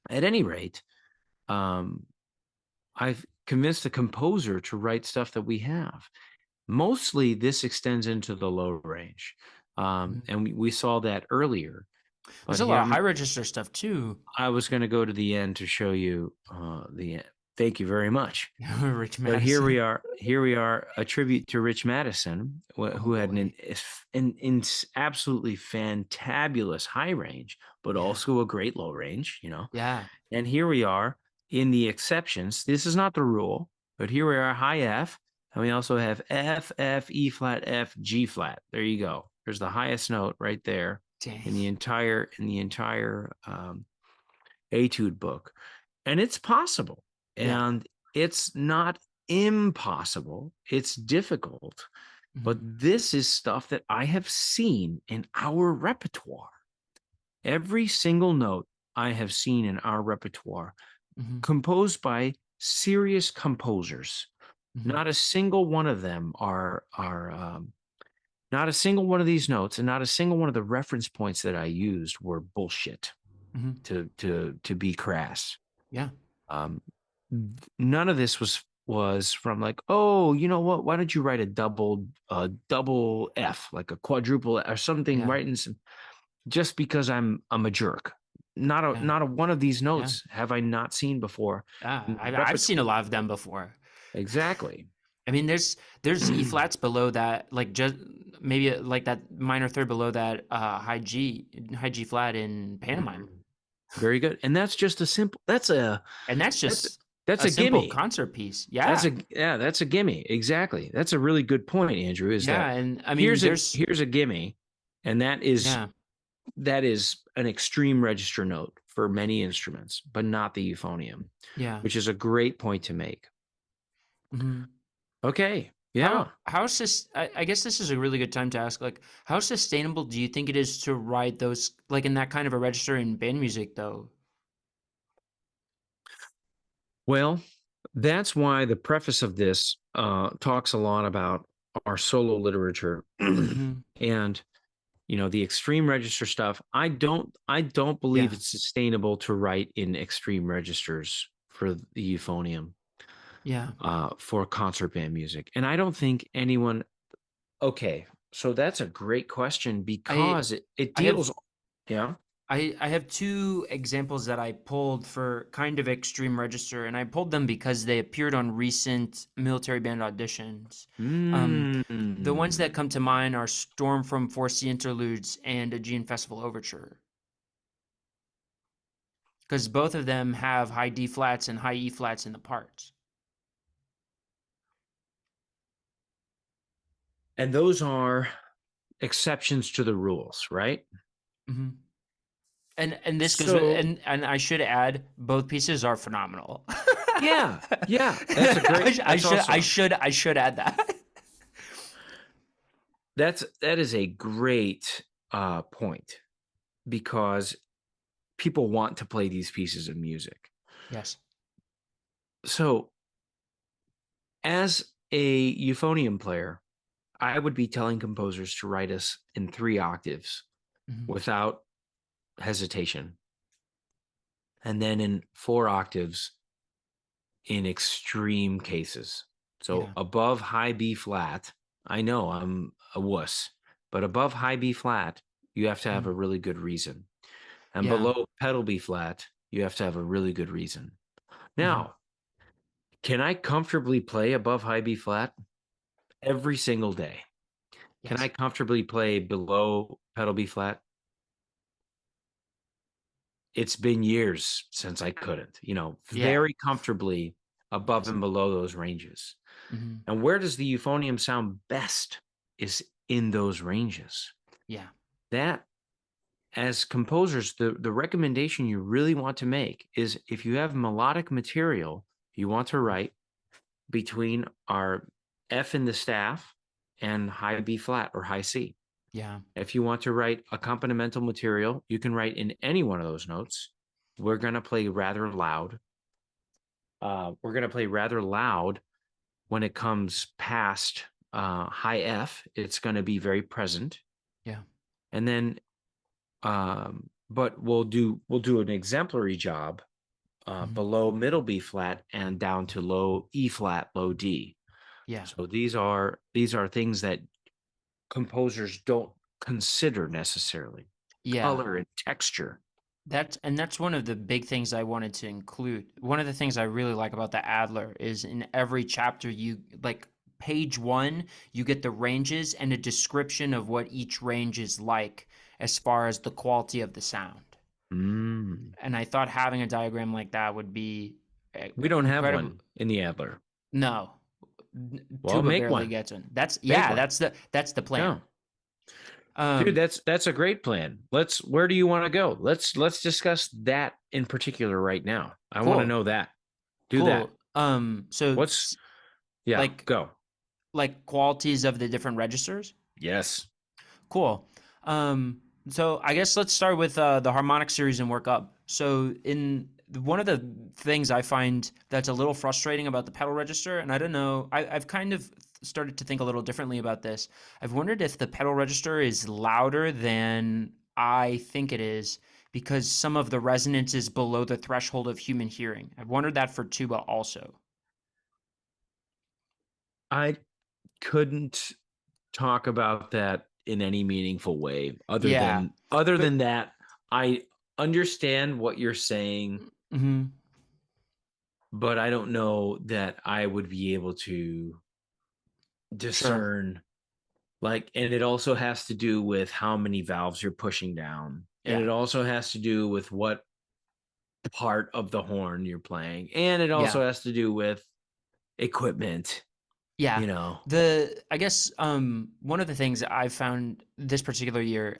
At any rate, I've convinced the composer to write stuff that we have. Mostly this extends into the low range. And we saw that earlier. There's a lot of high register stuff too. I was going to go to the end to show you the end. Thank you very much. Rich Madison. But here we are. Here we are. A tribute to Rich Madison, who had an absolutely fantabulous high range, but also a great low range. Yeah. And here we are in the exceptions. This is not the rule, but here we are, high F, and we also have F, F, E flat, F, G flat. There you go. There's the highest note right there. Dang. in the entire etude book, and it's possible. And it's not impossible. It's difficult, but this is stuff that I have seen in our repertoire. Every single note I have seen in our repertoire, composed by serious composers. Not a single one of them not a single one of these notes and not a single one of the reference points that I used were bullshit, to be crass. Yeah. None of this was from like, oh, you know what? Why don't you write a double F, like a quadruple or something? Writing some, just because I'm a jerk. Not a one of these notes have I not seen before. I've seen a lot of them before. Exactly. I mean, there's E flats below that, like just maybe like that minor third below that high G flat in pantomime. Very good. And that's just a simple. That's a simple gimme. concert piece. Yeah. That's a gimme. Exactly. That's a really good point, Andrew. And I mean, here's a gimme, and that is an extreme register note for many instruments, but not the euphonium. Yeah. Which is a great point to make. Okay. Yeah. I guess this is a really good time to ask, like, how sustainable do you think it is to write those, like, in that kind of a register in band music, though? Well, that's why the preface of this talks a lot about our solo literature. And the extreme register stuff, I don't believe Yeah. it's sustainable to write in extreme registers for the euphonium Yeah. for concert band music. And I don't think anyone. Okay, so that's a great question I because it I have deals. Yeah. I have two examples that I pulled for kind of extreme register, and I pulled them because they appeared on recent military band auditions. The ones that Mm. come to mind are Storm from 4C Interludes and Aegean Festival Overture, because both of them have high D flats and high E flats in the parts. And those are exceptions to the rules, right? Hmm. And this goes with, So and I should add, both pieces are phenomenal. yeah, yeah, that's a great. That's also I should add that. that is a great point because people want to play these pieces of music. Yes. So as a euphonium player, I would be telling composers to write us in 3 octaves Hmm. without hesitation, and then in 4 octaves in extreme cases. So Yeah. above high B flat, I know I'm a wuss, but above high B flat, you have to have a Mm. really good reason. And Yeah. below pedal B flat, you have to have a really good reason. Hmm. Now, can I comfortably play above high B flat every single day? Can I Yes. comfortably play below pedal B flat? It's been years since I couldn't, Yeah. very comfortably above Yes. and below those ranges. Hmm. And where does the euphonium sound best is in those ranges. Yeah. That, as composers, the recommendation you really want to make is if you have melodic material you want to write between our F in the staff and high B flat or high C. Yeah. If you want to write accompanimental material, you can write in any one of those notes. We're going to play rather loud. When it comes past high F. It's going to be very present, Yeah. and then, but we'll do an exemplary job Hmm. below middle B flat and down to low E flat, low D. Yeah. So these are things that composers don't consider necessarily. Yeah. Color and texture. That's one of the big things I wanted to include. One of the things I really like about the Adler is in every chapter you like page 1, you get the ranges and a description of what each range is like as far as the quality of the sound. Mm. And I thought having a diagram like that would be We don't have incredible. one in the Adler. No, Well, tuba make barely one. gets one. Make Yeah, one. that's the plan. Yeah. Dude, Um, that's a great plan. Where do you want to go? Let's discuss that in particular right now. I want to cool, know that. Do that. cool. So What's Yeah, like go. qualities of the different registers. Yes. Cool. So I guess let's start with the harmonic series and work up. So in one of the things I find that's a little frustrating about the pedal register, and I don't know, I've kind of started to think a little differently about this. I've wondered if the pedal register is louder than I think it is because some of the resonance is below the threshold of human hearing. I've wondered that for tuba also. I couldn't talk about that in any meaningful way other Yeah. than other But, than that. I understand what you're saying, mhm, but I don't know that I would be able to sure. discern. And it also has to do with how many valves you're pushing down. And Yeah. it also has to do with what part of the horn you're playing. And it Yeah. also has to do with equipment, Yeah. you know. I guess one of the things that I found this particular year,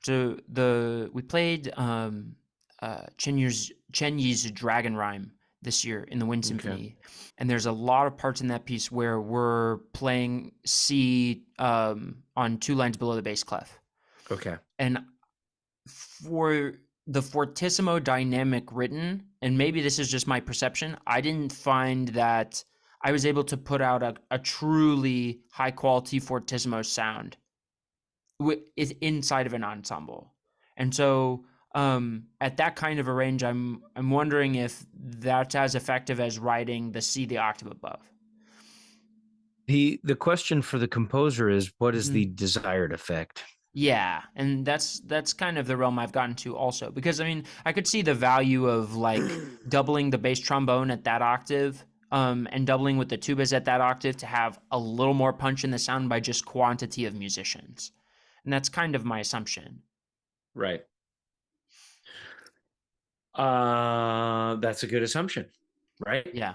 we played Chen Yi's Dragon Rhyme this year in the Wind Okay. Symphony, and there's a lot of parts in that piece where we're playing C on 2 lines below the bass clef, Okay. and for the fortissimo dynamic written, and maybe this is just my perception, I didn't find that I was able to put out a truly high quality fortissimo sound is inside of an ensemble. And so at that kind of a range, I'm wondering if that's as effective as writing the C the octave above. The question for the composer is, what is the Mhm. desired effect? Yeah, and that's kind of the realm I've gotten to also, because I mean I could see the value of like doubling the bass trombone at that octave, and doubling with the tubas at that octave to have a little more punch in the sound by just quantity of musicians, and that's kind of my assumption. Right. That's a good assumption, right? Yeah,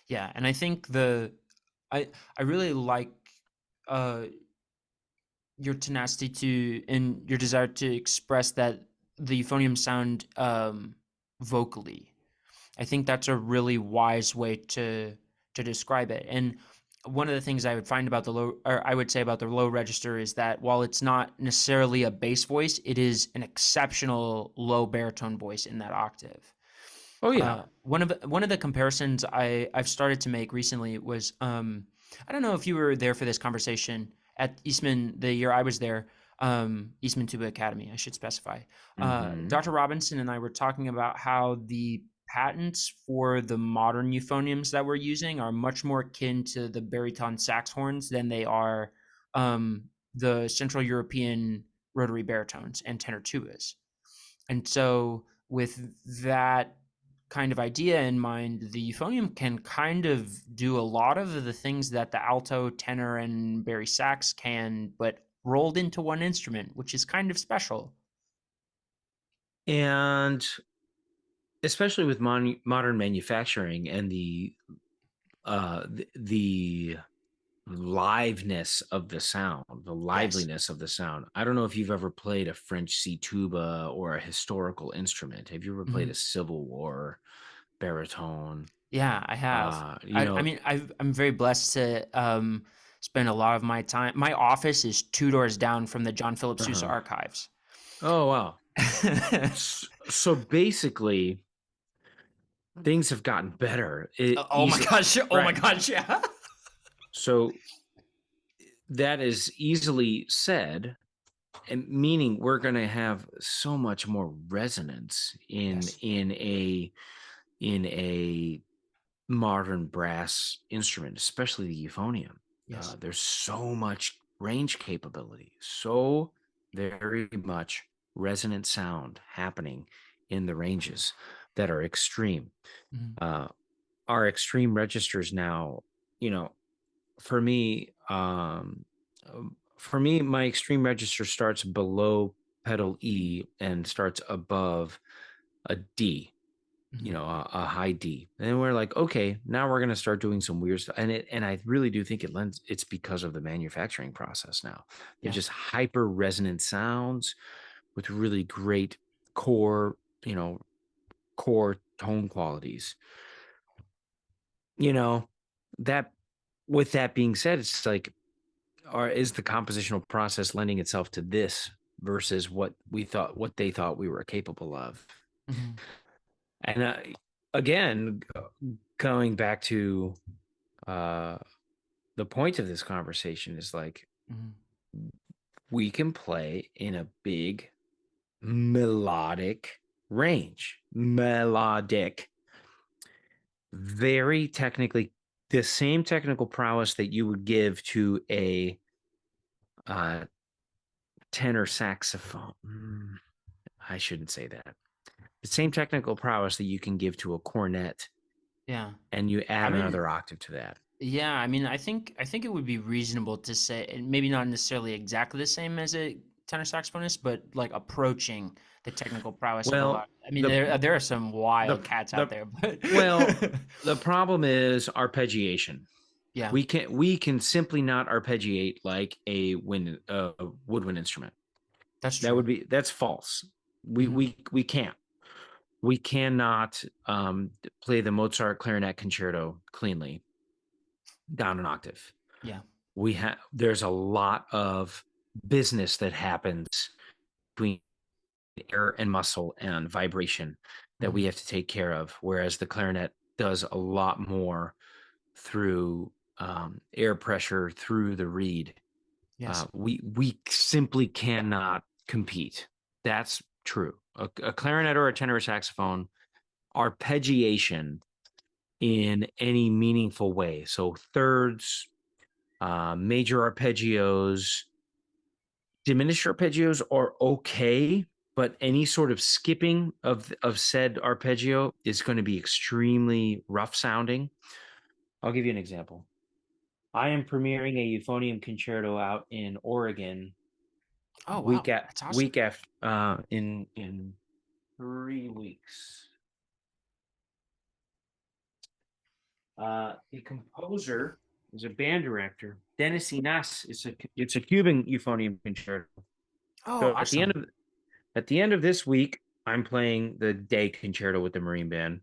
yeah, and I think I really like uh your tenacity to and your desire to express that the euphonium sound vocally. I think that's a really wise way to describe it. And one of the things I would find about the low, or I would say about the low register, is that while it's not necessarily a bass voice, it is an exceptional low baritone voice in that octave. Oh yeah. One of the comparisons I've started to make recently was I don't know if you were there for this conversation at Eastman the year I was there, Eastman Tuba Academy, I should specify. Mm-hmm. Dr. Robinson and I were talking about how the patents for the modern euphoniums that we're using are much more akin to the baritone sax horns than they are um, the Central European rotary baritones and tenor tubas. And so, with that kind of idea in mind, the euphonium can kind of do a lot of the things that the alto, tenor, and bari sax can, but rolled into one instrument, which is kind of special. And especially with modern manufacturing and the liveness of the sound, the Yes. liveliness of the sound. I don't know if you've ever played a French C tuba or a historical instrument. Have you ever played Mhm. a Civil War baritone? Yeah, I have. You I know, mean, I'm very blessed to spend a lot of my time. My office is two doors down from the John Philip Sousa uh-huh. archives. Oh wow. So basically, things have gotten better. It Oh my easily gosh! Oh my right. gosh! Yeah. So that is easily said, and meaning we're going to have so much more resonance Yes. in a modern brass instrument, especially the euphonium. Yes. There's so much range capability, so very much resonant sound happening in the ranges that are extreme. Mhm. Uh, our extreme registers now, you know, for me, my extreme register starts below pedal E and starts above a D, Mhm. a high D. And we're like, okay, now we're going to start doing some weird stuff. And I really do think it's because of the manufacturing process now. They're Yeah. just hyper resonant sounds with really great core, you know, core tone qualities. You know, that with that being said, it's like, or is the compositional process lending itself to this versus what they thought we were capable of? Mhm. And again, going back to uh, the point of this conversation is like, Mhm. we can play in a big melodic range, melodic, very technically, the same technical prowess that you would give to a uh, tenor saxophone. I shouldn't say that. The same technical prowess that you can give to a cornet, Yeah. and you I add mean, another octave to that. yeah. I mean, I think it would be reasonable to say, and maybe not necessarily exactly the same as a tenor saxophonist, but like approaching the technical prowess of a lot. Well, I mean, the there are some the wild cats the out there, but well, the problem is arpeggiation. yeah, We can simply not arpeggiate like a woodwind instrument. that's true. That's false. We Hmm. we we can't. We cannot play the Mozart clarinet concerto cleanly down an octave. Yeah. There's a lot of business that happens between air and muscle and vibration that we Hmm. have to take care of, whereas the clarinet does a lot more through air pressure through the reed. Yes. We simply cannot compete. That's true. A clarinet or a tenor saxophone, arpeggiation in any meaningful way. So thirds, major arpeggios, diminished arpeggios are okay, but any sort of skipping of said arpeggio is going to be extremely rough sounding. I'll give you an example. I am premiering a euphonium concerto out in Oregon Oh wow, that's awesome. week after in 3 weeks. The composer is a band director, Dennis Inas. It's a Cuban euphonium concerto. Oh, So awesome. at the end of this week, I'm playing the day concerto with the Marine Band.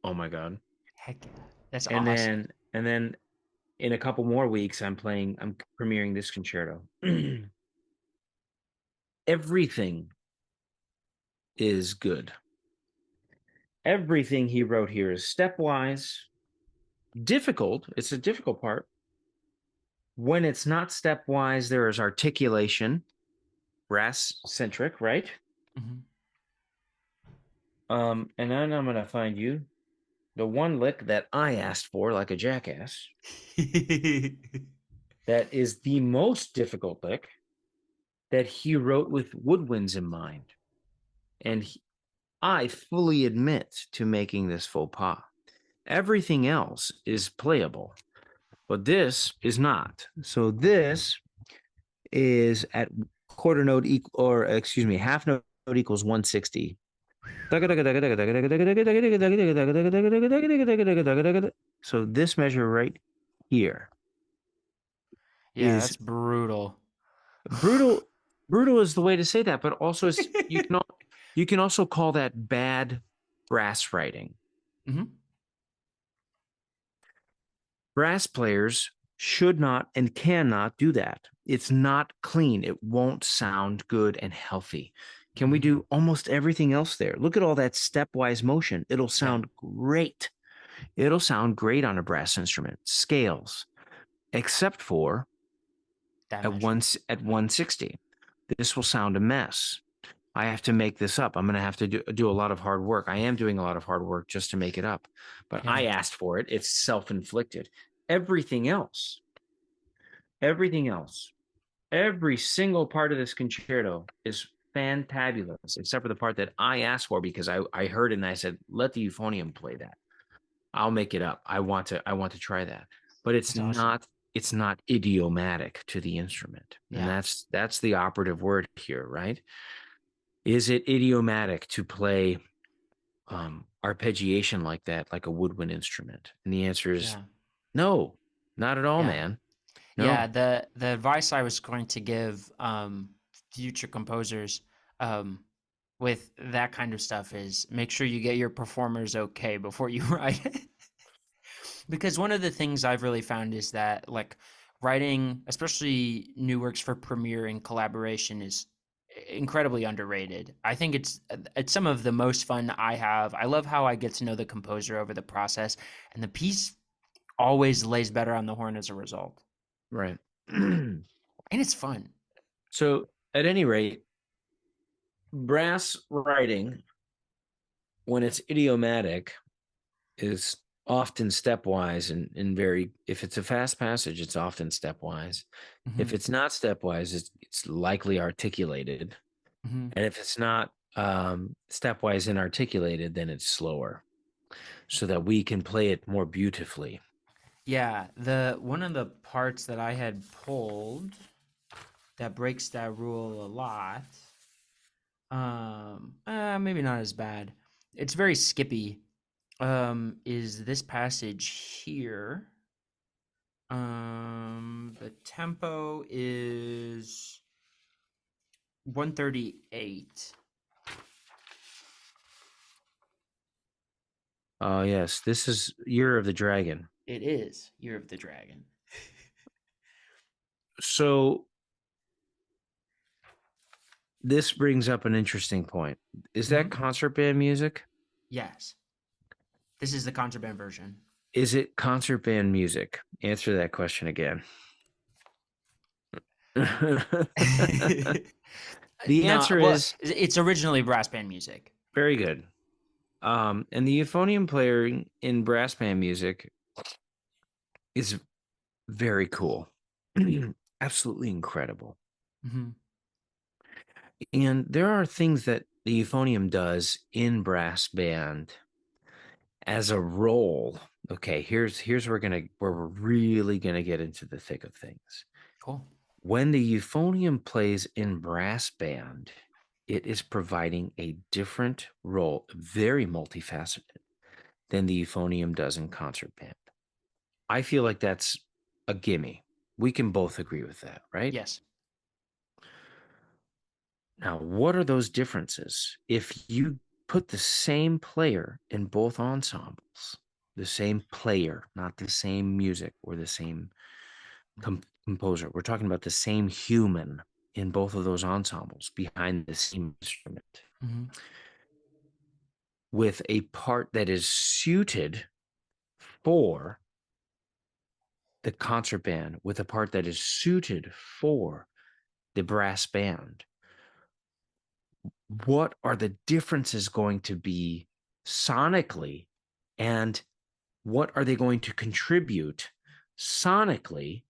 Oh my god! Heck yeah. That's And awesome. then in a couple more weeks, I'm premiering this concerto. Everything is good. Everything he wrote here is stepwise, difficult. It's a difficult part. When it's not stepwise, there is articulation, brass centric, right? Mhm. And then I'm gonna find you the one lick that I asked for, like a jackass. That is the most difficult lick that he wrote with woodwinds in mind, and I fully admit to making this faux pas. Everything else is playable, but this is not. So this is at quarter note or excuse me, half note equals 160. So this measure right here Yeah, is that's brutal. brutal. Brutal is the way to say that, but also you can also call that bad brass writing. Mhm. Brass players should not and cannot do that. It's not clean. It won't sound good and healthy. Can we Mhm. do almost everything else there? Look at all that stepwise motion. It'll Yeah, sound great. It'll sound great on a brass instrument, scales, except for that at measure. at 160. This will sound a mess. I have to make this up. I'm going to have to do a lot of hard work. I am doing a lot of hard work just to make it up, but Yeah. I asked for it. It's self-inflicted. Everything else, everything else, every single part of this concerto is fantabulous, except for the part that I asked for because I heard it and I said, let the euphonium play that. I'll make it up. I want to try that. But That's awesome. it's not idiomatic to the instrument. And Yeah. that's the operative word here, right? Is it idiomatic to play arpeggiation like that, like a woodwind instrument? And the answer is Yeah. no, not at all, Yeah. man. Yeah, No. the advice I was going to give future composers with that kind of stuff is make sure you get your performers okay before you write it. Because one of the things I've really found is that like writing, especially new works for premiere and collaboration is incredibly underrated. I think it's some of the most fun I have. I love how I get to know the composer over the process and the piece always lays better on the horn as a result. Right. And it's fun. So, at any rate, brass writing, when it's idiomatic, is often stepwise and very, if it's a fast passage, it's often stepwise. If Mhm. it's not stepwise, it's likely articulated. Mhm. And if it's not stepwise and articulated, then it's slower so that we can play it more beautifully. Yeah, the one of the parts that I had pulled that breaks that rule a lot, maybe not as bad. It's very skippy. Is this passage here? The tempo is 138. Oh, yes. This is Year of the Dragon. It is Year of the Dragon. So this brings up an interesting point. Is that Hmm. concert band music? Yes, this is the contraband version. Is it concert band music? Answer that question again. The No, answer well, is it's originally brass band music. very good. And the euphonium player in brass band music is very cool. Absolutely incredible. Mhm. And there are things that the euphonium does in brass band as a role. Okay, here's where we're really gonna get into the thick of things. Cool. When the euphonium plays in brass band, it is providing a different role, very multifaceted, than the euphonium does in concert band. I feel like that's a gimme. We can both agree with that, right? Yes. Now, what are those differences? If you put the same player in both ensembles, the same player, not the same music or the same composer, we're talking about the same human in both of those ensembles behind the same instrument Mhm. with a part that is suited for the concert band, with a part that is suited for the brass band. What are the differences going to be sonically, and what are they going to contribute sonically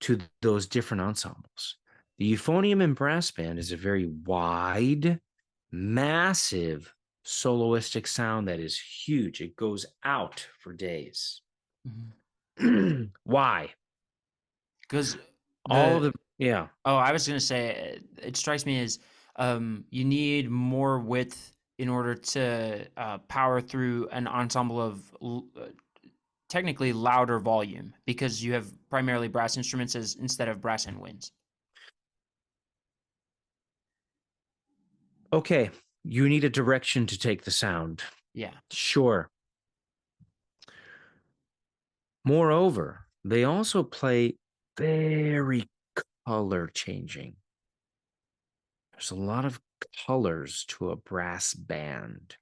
to those different ensembles? The euphonium and brass band is a very wide, massive soloistic sound that is huge. It goes out for days. Mhm. Why? Because All of the the, yeah. Oh, I was gonna say it strikes me as you need more width in order to power through an ensemble of technically louder volume because you have primarily brass instruments as instead of brass and winds. Okay, you need a direction to take the sound. Yeah. Sure. Moreover, they also play very color changing. There's a lot of colors to a brass band.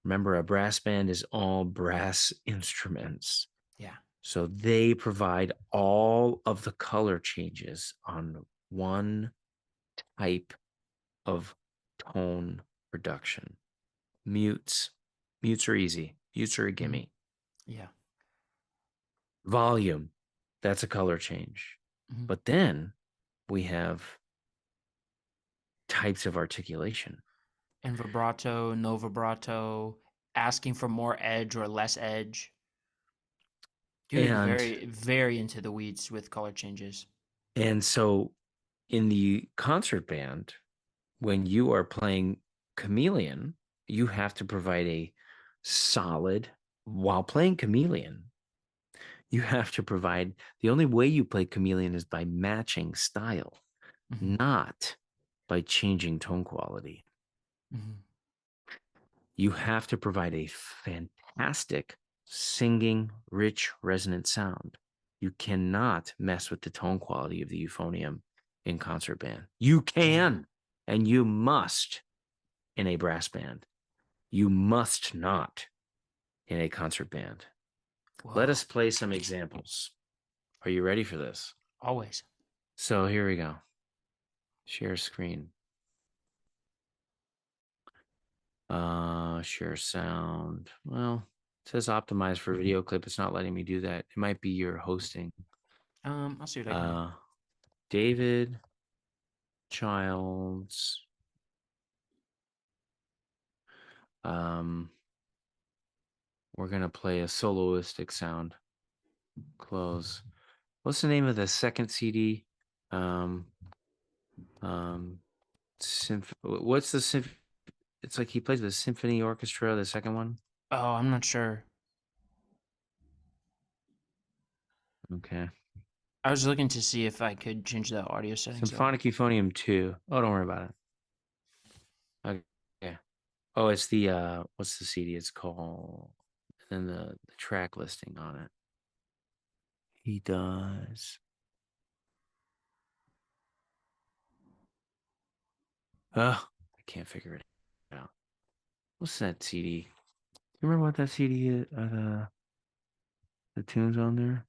Remember, a brass band is all brass instruments. Yeah. So they provide all of the color changes on one type of tone production. Mutes. Mutes are easy. Mutes are a Mhm. gimme. Yeah. Volume. That's a color change. Mhm. But then we have types of articulation. And vibrato, no vibrato, asking for more edge or less edge. Getting And very, very into the weeds with color changes. and so in the concert band, when you are playing chameleon, you have to provide a solid while playing chameleon. You have to provide the only way you play chameleon is by matching style, Mhm. not by changing tone quality. Mhm. You have to provide a fantastic singing, rich, resonant sound. You cannot mess with the tone quality of the euphonium in concert band. You Yeah. can, and you must in a brass band. You must not in a concert band. Let Whoa. us play some examples. Are you ready for this? Always. So here we go. Share screen. Share sound. Well, it says optimized for video clip. It's not letting me do that. It might be your hosting. I'll see what I can do. David Childs. Um, we're gonna play a soloistic sound. Close. What's the name of the second CD? Um, um, what's the It's like he plays the symphony orchestra. The second one. Oh, I'm not sure. Okay. I was looking to see if I could change the audio settings up. Symphonic Euphonium 2. Oh, don't worry about it. Okay. Oh, it's the what's the CD? It's called, and the track listing on it. He does. I can't figure it out. What's that CD? You remember what that CD is? The tunes on there?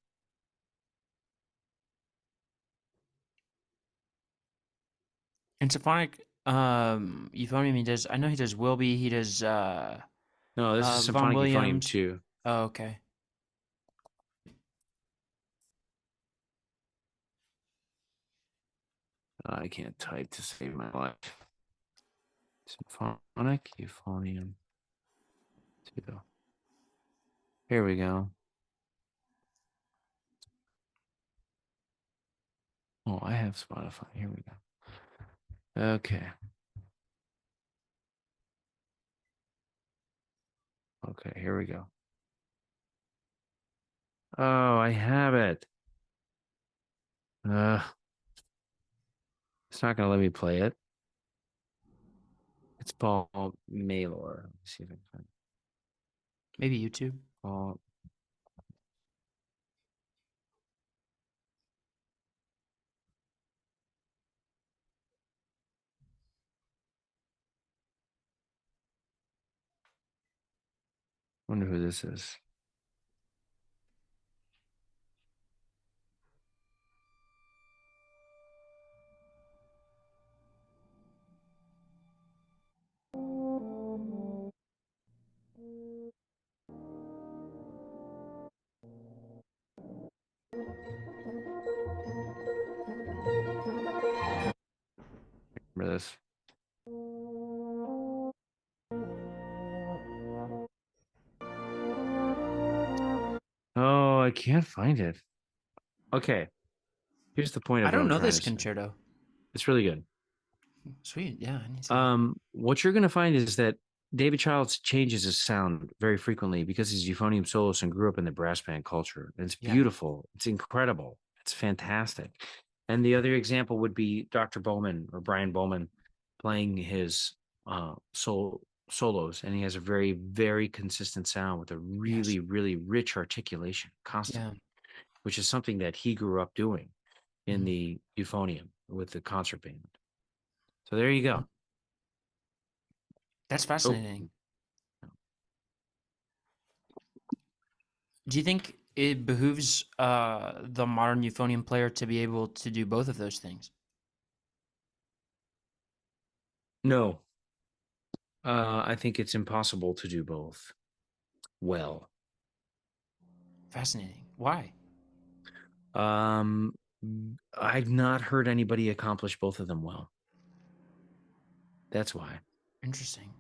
In symphonic, euphonium, he does. I know he does Wilby. He does No, this is Vaughan symphonic euphonium Williams. 2. Oh, okay. I can't type to save my life. Symphonic euphonium 2. Here we go. Oh, I have Spotify. Here we go. Okay. Okay, here we go. Oh, I have it. It's not going to let me play it. It's Paul Maylor. Let me see if I can find Maybe YouTube. Paul. Wonder who this is. Remember this? Oh, I can't find it. Okay, here's the point I of what don't I'm know trying this to say. concerto. It's really good. Sweet. Yeah, I need to. What you're going to find is that David Childs changes his sound very frequently because he's a euphonium soloist and grew up in the brass band culture. And it's Yeah. beautiful. It's incredible. It's fantastic. And the other example would be Dr. Bowman or Brian Bowman playing his solos, and he has a very, very consistent sound with a Yes. really, really rich articulation Yeah. constantly, which is something that he grew up doing in Mhm. the euphonium with the concert band. So there you go. That's Oh, fascinating. Do you think it behooves the modern euphonium player to be able to do both of those things? no, I think it's impossible to do both well. Fascinating. Why? Um, I've not heard anybody accomplish both of them well. That's why. Interesting.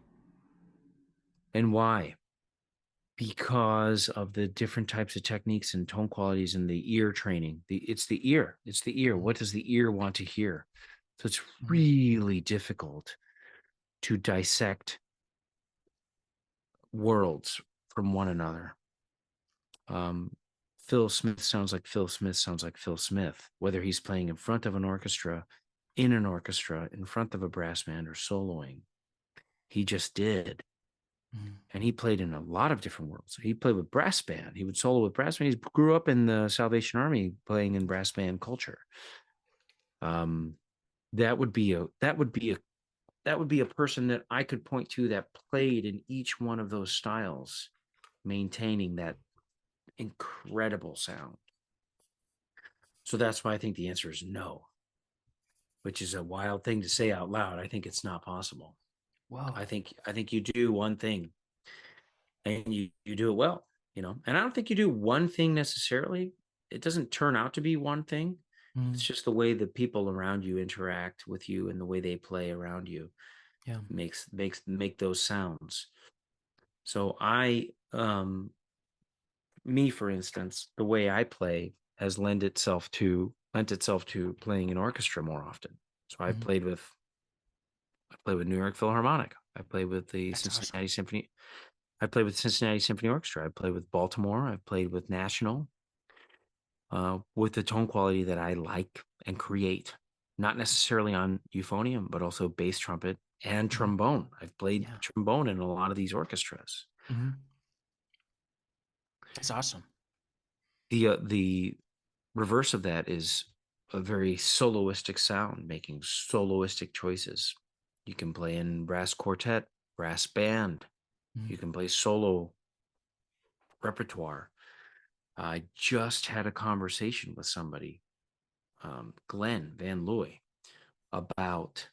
And why? Because of the different types of techniques and tone qualities and the ear training. It's the ear. It's the ear. Mhm. What does the ear want to hear? So it's Mhm. really difficult to dissect worlds from one another. Um, Phil Smith sounds like Phil Smith sounds like Phil Smith, whether he's playing in front of an orchestra, in an orchestra, in front of a brass band, or soloing. He just did. Mhm. And he played in a lot of different worlds. He played with brass band. He would solo with brass band. He grew up in the Salvation Army playing in brass band culture. Um, that would be a person that I could point to that played in each one of those styles, maintaining that incredible sound. So that's why I think the answer is no, which is a wild thing to say out loud. I think it's not possible. Whoa. I think you do one thing and you do it well, you know. And I don't think you do one thing necessarily. It doesn't turn out to be one thing. It's Mhm. just the way the people around you interact with you and the way they play around you Yeah. make those sounds. So me for instance, the way I play has lent itself to playing in orchestra more often. So Mhm. I play with New York Philharmonic. I play with the That's awesome. Cincinnati Symphony. I played with Cincinnati Symphony Orchestra. I played with Baltimore. I've played with National, with the tone quality that I like and create. Not necessarily on euphonium, but also bass trumpet and Mhm. trombone. I've played Yeah. trombone in a lot of these orchestras. Mhm. That's awesome. The reverse of that is a very soloistic sound, making soloistic choices. You can play in brass quartet, brass band. Mhm. You can play solo repertoire. I just had a conversation with somebody, Glenn Van Looy, about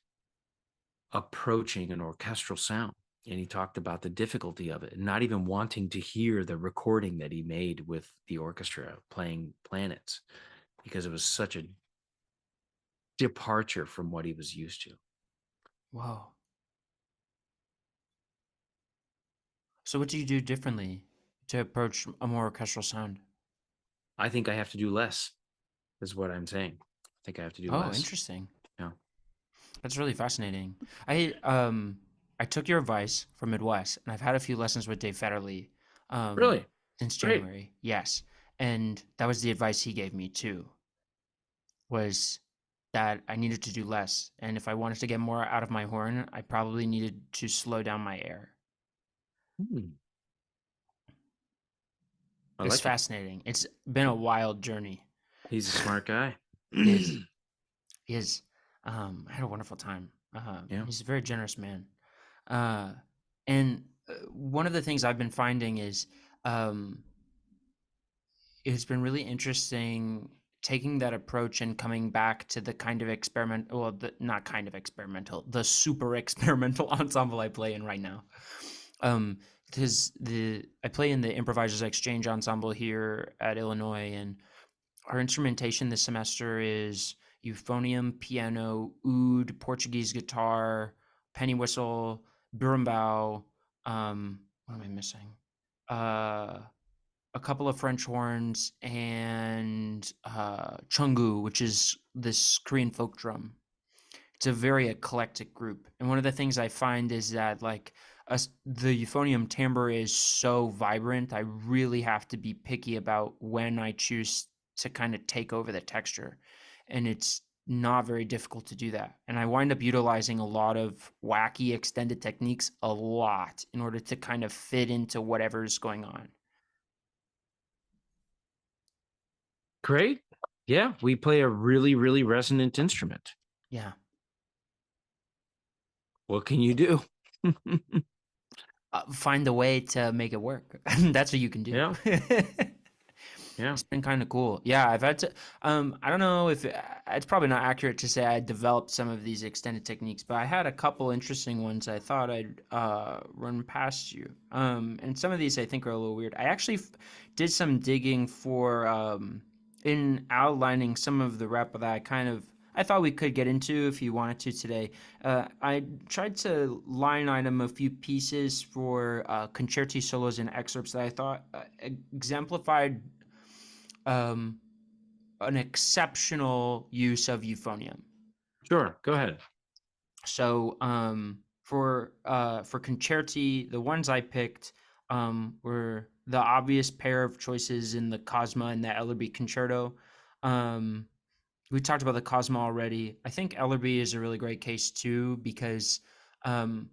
approaching an orchestral sound. And he talked about the difficulty of it and not even wanting to hear the recording that he made with the orchestra playing planets because it was such a departure from what he was used to. Whoa. So what do you do differently to approach a more orchestral sound? I think I have to do less, is what I'm saying. I think I have to do Oh, less. interesting. Yeah. That's really fascinating. I took your advice from Midwest, and I've had a few lessons with Dave Federley Really? since Great. January. Yes, and that was the advice he gave me too. Was that I needed to do less, and if I wanted to get more out of my horn, I probably needed to slow down my air. Hmm. I It's like it. fascinating. It's been a wild journey. He's a smart guy. He is. He is. I had a wonderful time. Yeah. He's a very generous man. Uh, and one of the things I've been finding is um, it's been really interesting taking that approach and coming back to the kind of experiment, well, not kind of experimental, the super experimental ensemble I play in right now. Um, because I play in the Improvisers Exchange ensemble here at Illinois, and our instrumentation this semester is euphonium, piano, oud, Portuguese guitar, penny whistle, berimbau. What am I missing? Uh, a couple of French horns and chungu, which is this Korean folk drum. It's a very eclectic group, and one of the things I find is that like the euphonium timbre is so vibrant. I really have to be picky about when I choose to kind of take over the texture, and it's not very difficult to do that. And I wind up utilizing a lot of wacky extended techniques a lot in order to kind of fit into whatever's going on. Great. Yeah. We play a really, really resonant instrument. Yeah. What can you do? Find a way to make it work. That's what you can do. Yeah. Yeah. It's been kind of cool. Yeah, I've had to. I don't know if it's probably not accurate to say I developed some of these extended techniques, but I had a couple interesting ones I thought I'd run past you. And some of these I think are a little weird. I actually did some digging for in outlining some of the rep that I thought we could get into if you wanted to today. I tried to line item a few pieces for concerti solos and excerpts that I thought exemplified um, an exceptional use of euphonium. Sure. Go ahead. So for concerti, the ones I picked were the obvious pair of choices in the Cosma and the Ellerby concerto. Um, we talked about the Cosma already. I think Ellerby is a really great case too because um,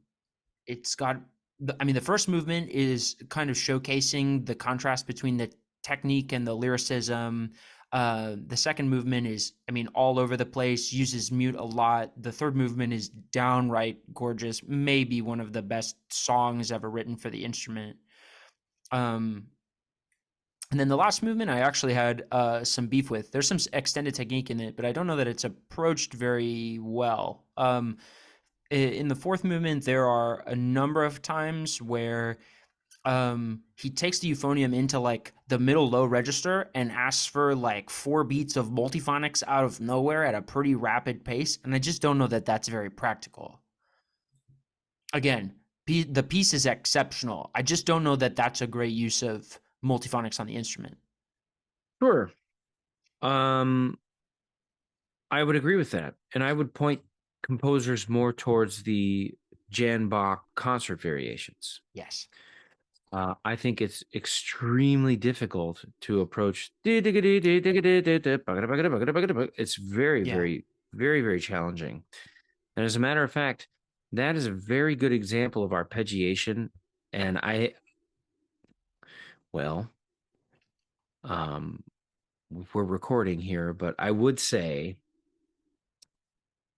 it's got the first movement is kind of showcasing the contrast between the technique and the lyricism. The second movement is, all over the place, uses mute a lot. The third movement is downright gorgeous, maybe one of the best songs ever written for the instrument. And then the last movement, I actually had some beef with. There's some extended technique in it, but I don't know that it's approached very well. In the fourth movement, there are a number of times where he takes the euphonium into like the middle low register and asks for like 4 beats of multiphonics out of nowhere at a pretty rapid pace, and I just don't know that that's very practical. Again, the piece is exceptional. I just don't know that that's a great use of multiphonics on the instrument. Sure. Um, I would agree with that. And I would point composers more towards the Jan Bach concert variations. Yes. I think it's extremely difficult to approach. It's very, Yeah. very, very, very challenging. And as a matter of fact, that is a very good example of arpeggiation. And well, um, we're recording here, but I would say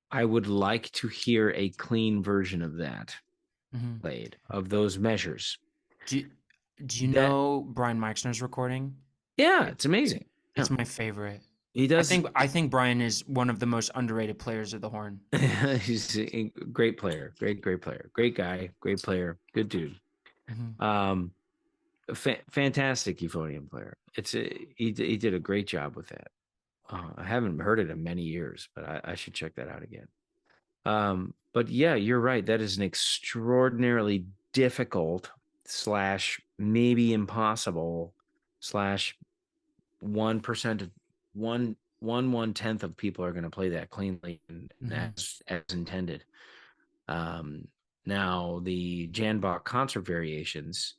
I would like to hear a clean version of that Mm-hmm. played, of those measures. Do Do you That, know Brian Meixner's recording? yeah, it's amazing. Yeah. It's my favorite. He I does. think I think Brian is one of the most underrated players of the horn. He's a great player, great player, great guy, great player, good dude. Mhm. Um, fantastic euphonium player. He did a great job with that. I haven't heard it in many years, but I should check that out again. But yeah, you're right. That is an extraordinarily difficult slash maybe impossible slash 1% of one tenth of people are going to play that cleanly and Mhm. as intended. Um, Now the Janbach concert variations,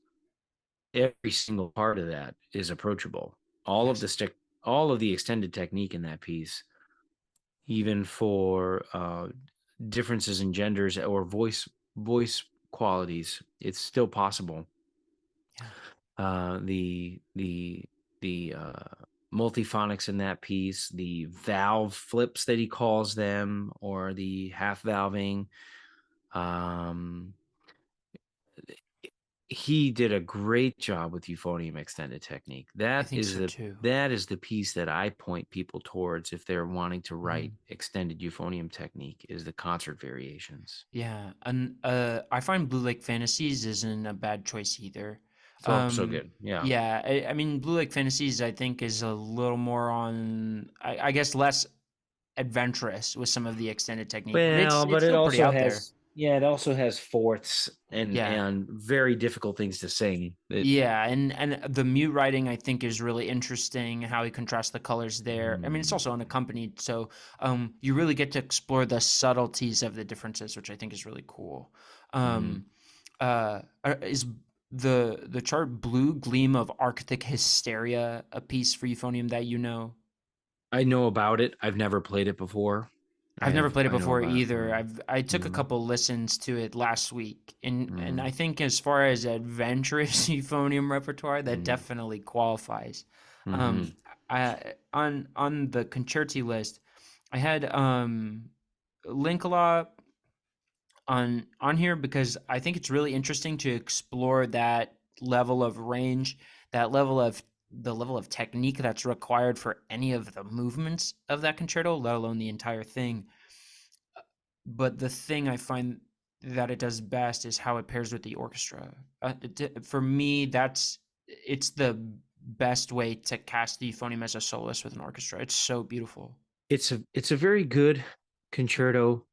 every single part of that is approachable. All of Yes. the all of the extended technique in that piece, even for differences in genders or voice qualities, it's still possible. Yeah. The multiphonics in that piece, the valve flips that he calls them, or the half valving. Um, he did a great job with euphonium extended technique. I think so too. That is the piece that I point people towards if they're wanting to write Mhm. extended euphonium technique, is the concert variations. Yeah, and I find Blue Lake Fantasies isn't a bad choice either. It's also good. Yeah. Yeah, I mean Blue Lake Fantasies I think is a little more on I guess less adventurous with some of the extended technique, but Well, it's but it still pretty also out there. has, yeah, it also has fourths Yeah. and very difficult things to sing. Yeah, and the mute writing I think is really interesting how he contrasts the colors there. I mean, it's Mm, also unaccompanied, so you really get to explore the subtleties of the differences, which I think is really cool. mhm. Um, is the chart Blue Gleam of Arctic Hysteria a piece for euphonium that you know? I know about it. I've never played it before. I've never played it I know before about it. either. I took a Mhm, couple listens to it last week, and I mhm, think as far as adventurous euphonium repertoire, that mhm, definitely qualifies. Um, mhm. on the concerti list, I had Linkala on here because I think it's really interesting to explore that level of range, that level of the level of technique that's required for any of the movements of that concerto, let alone the entire thing. But the thing I find that it does best is how it pairs with the orchestra. For me, it's the best way to cast the euphonium as a soloist with an orchestra. It's so beautiful. It's a very good concerto.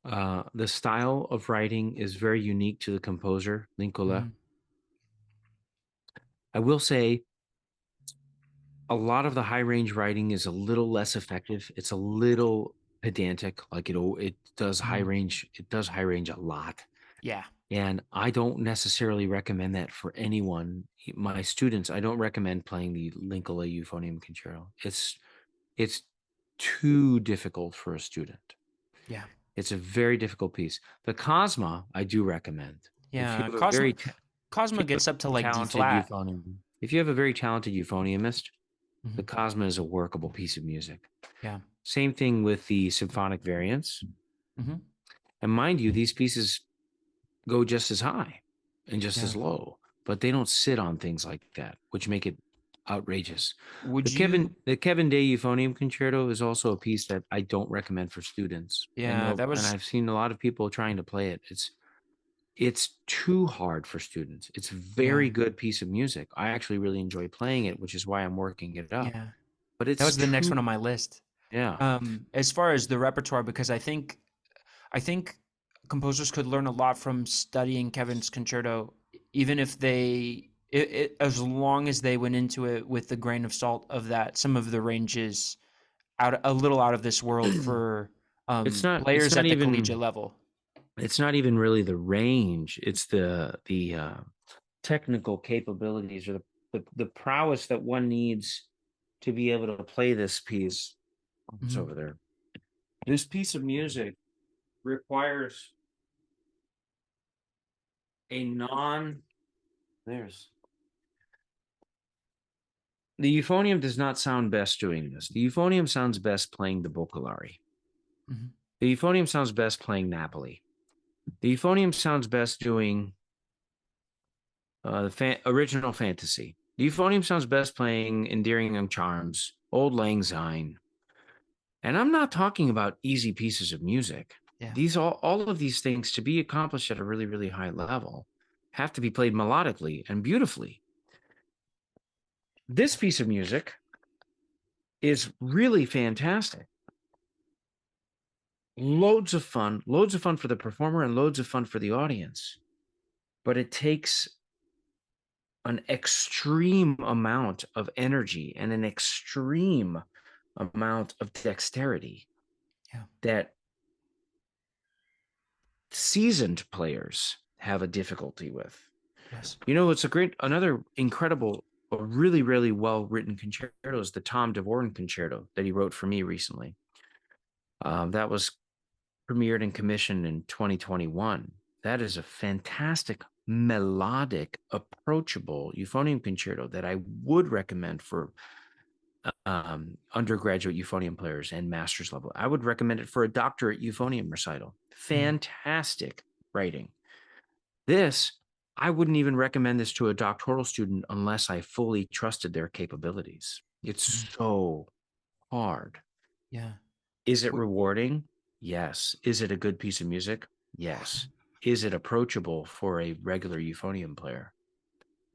The style of writing is very unique to the composer, Linkola. Hmm. I will say a lot of the high range writing is a little less effective. It's a little pedantic. Like it does high Hmm. range. It does high range a lot, Yeah, and I don't necessarily recommend that for anyone. My students, I don't recommend playing the Linkola Euphonium Concerto. It's too difficult for a student. yeah, It's a very difficult piece. The Cosma, I do recommend. If you yeah. have a very if Cosmo you have gets up to a like D talented flat. euphonium, if you have a very talented euphoniumist, the Hmm. Cosma is a workable piece of music. Yeah. Same thing with the symphonic variants. Hmm. And mind you, these pieces go just as high and just Yeah. as low, but they don't sit on things like that, which make it outrageous. Would you? The Kevin Day Euphonium Concerto is also a piece that I don't recommend for students. Yeah, that And was. I've seen a lot of people trying to play it. It's too hard for students. It's a very Yeah. good piece of music. I actually really enjoy playing it, which is why I'm working it up. Yeah. But That it's was the next too, one on my list. yeah. As far as the repertoire, because I think composers could learn a lot from studying Kevin's concerto, even if as long as they went into it with the grain of salt of that some of the ranges out a little out of this world for It's players not at the even collegiate level. really the range. It's the technical capabilities or the prowess that one needs to be able to play this piece. It's Hmm. over there. This piece of music requires a non there's the euphonium does not sound best doing this. The euphonium sounds best playing the Boccolari. Hmm. The euphonium sounds best playing Napoli. The euphonium sounds best doing the original fantasy. The euphonium sounds best playing Endearing Young Charms Old Lang Syne. And I'm not talking about easy pieces of music. Yeah. These all of these things to be accomplished at a really, really high level have to be played melodically and beautifully. This piece of music is really fantastic. Loads of fun for the performer and loads of fun for the audience. But it takes an extreme amount of energy and an extreme amount of dexterity Yeah. that seasoned players have a difficulty with. Yes. You know, it's another incredible, really, really well written concerto is the Tom Dvorak concerto that he wrote for me recently. That was premiered and commissioned in 2021. That is a fantastic, melodic, approachable euphonium concerto that I would recommend for undergraduate euphonium players and master's level. I would recommend it for a doctorate euphonium recital. Fantastic writing. This, I wouldn't even recommend this to a doctoral student unless I fully trusted their capabilities. It's so hard. Yeah. Is it rewarding? Yes. Is it a good piece of music? Yes. Is it approachable for a regular euphonium player?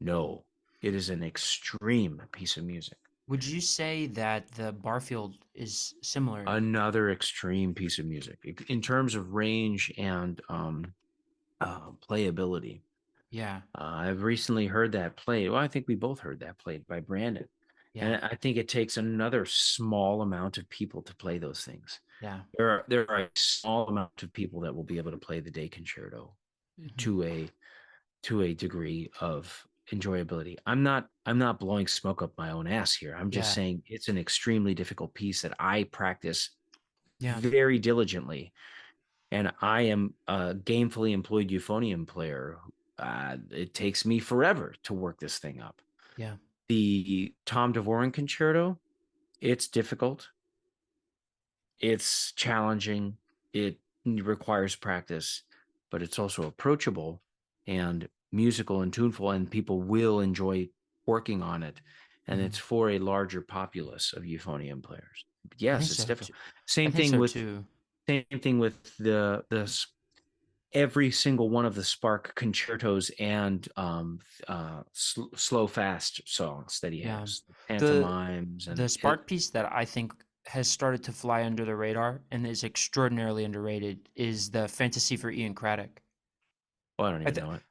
No. It is an extreme piece of music. Would you say that the Barfield is similar? Another extreme piece of music in terms of range and playability. Yeah. I've recently heard that played. Well, I think we both heard that played by Brandon. Yeah. And I think it takes another small amount of people to play those things. Yeah. There are a small amount of people that will be able to play the day concerto to a degree of enjoyability. I'm not blowing smoke up my own ass here. I'm just Yeah. saying it's an extremely difficult piece that I practice Yeah. very diligently. And I am a gainfully employed euphonium player. It takes me forever to work this thing up. Yeah. The Tom Dvorak concerto, it's difficult. It's challenging. It requires practice, but it's also approachable and musical and tuneful, and people will enjoy working on it. And it's for a larger populace of euphonium players. I think Yes, it's so difficult. too. I Same think thing so with too. the every single one of the Spark concertos and slow fast songs that he Yeah. has, The pantomimes, the and spark piece that I think has started to fly under the radar and is extraordinarily underrated is the Fantasy for Ian Craddock. oh, I don't I even th- know it.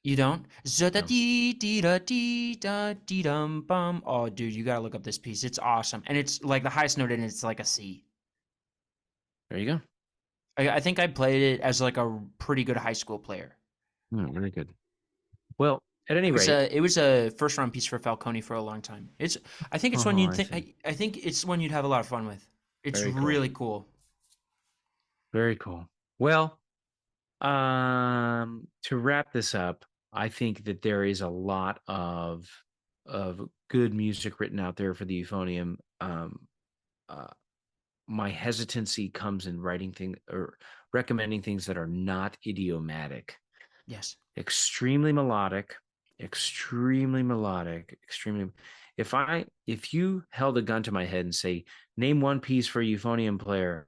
you don't? No. Za-da-dee-dee-da-dee-dum-bum. Oh, dude, you gotta look up this piece. It's awesome, and it's like the highest note in it's like a C. There you go. I think I played it as like a pretty good high school player. Very good. Well, at any rate, It was a first round piece for Falcone for a long time. I think it's one oh, you'd I think see. I think it's one you'd have a lot of fun with. It's Very cool. really cool. Very cool. Well, to wrap this up, I think that there is a lot of good music written out there for the euphonium. Uh, my hesitancy comes in writing things or recommending things that are not idiomatic. Yes. Extremely melodic, extremely. If you held a gun to my head and say, name one piece for a euphonium player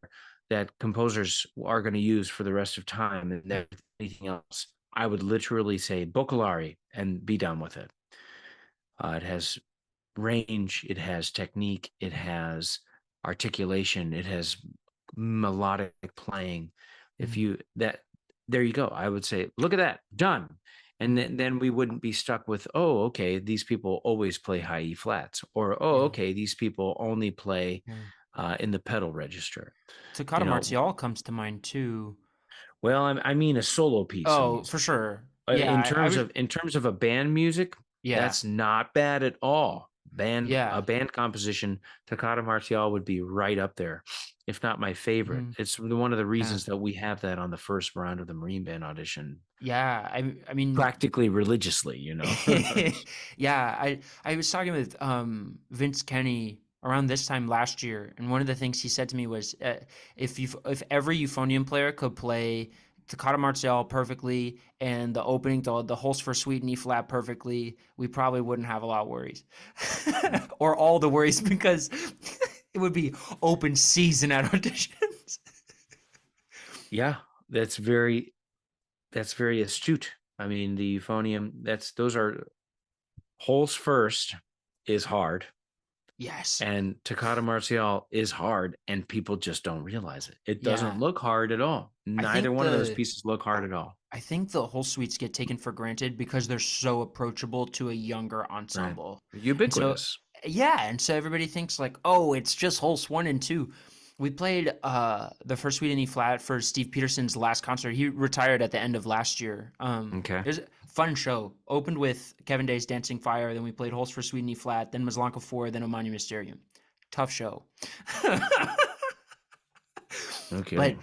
that composers are going to use for the rest of time and anything else, I would literally say Boccalari and be done with it. It has range, it has technique, it has articulation, it has melodic playing. If you that there you go. I would say, look at that, done. And then we wouldn't be stuck with, oh, okay, these people always play high E flats, or oh, Yeah. okay, these people only play Yeah. in the pedal register. Toccata You know, Martial comes to mind too. well, I mean a solo piece of Oh, for music. sure. Yeah, I was. In terms of a band music, Yeah. that's not bad at all. A Yeah. band composition, Toccata Martial would be right up there, if not my favorite. Mhm. It's one of the Yeah. reasons that we have that on the first round of the Marine Band audition, Yeah. I mean, practically religiously, you know. yeah. I was talking with Vince Kenny around this time last year, and one of the things he said to me was, if every euphonium player could play Toccata Martial perfectly and the opening, the Holst for Suite in E flat perfectly, we probably wouldn't have a lot of worries. Or all the worries, because it would be open season at auditions. Yeah, that's very astute. I mean, the euphonium, those are Holst first is hard. Yes. And Toccata Martial is hard, and people just don't realize it. It doesn't Yeah. look hard at all. Neither one of those pieces look hard at all. I think the whole suites get taken for granted because they're so approachable to a younger ensemble. Right. And so, Ubiquitous. yeah, and so everybody thinks like, oh, it's just Holst 1 and 2. We played the first suite in E flat for Steve Peterson's last concert. He retired at the end of last year. Okay. It was a fun show. Opened with Kevin Day's Dancing Fire, then we played Holst for Suite in E flat, then Mazlanka 4, then O Manu Mysterium. Tough show. Okay. But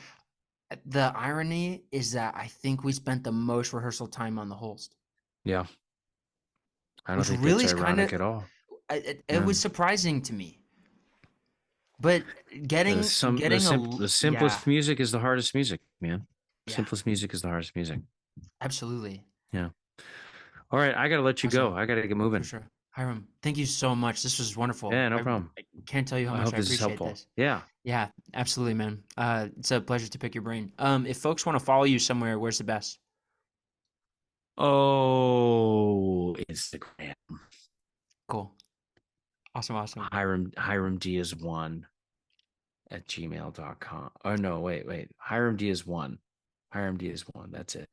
the irony is that I think we spent the most rehearsal time on the Holst. Yeah. I don't Which think really that's is ironic at all. It was surprising to me. But getting The simplest yeah, music is the hardest music, man. yeah, Simplest music is the hardest music. absolutely. Yeah. All right, I gotta let you go. Awesome. I gotta get moving. For sure. Hiram, thank you so much. This was wonderful. Yeah, no problem. I can't tell you how I much hope I this is appreciate helpful. this. Yeah. Yeah, absolutely, man. It's a pleasure to pick your brain. If folks want to follow you somewhere, where's the best? Oh, Instagram. Cool. Awesome. Hiram Diaz 1 at gmail.com. Oh no, wait. Hiram Diaz 1. Hiram Diaz 1. That's it.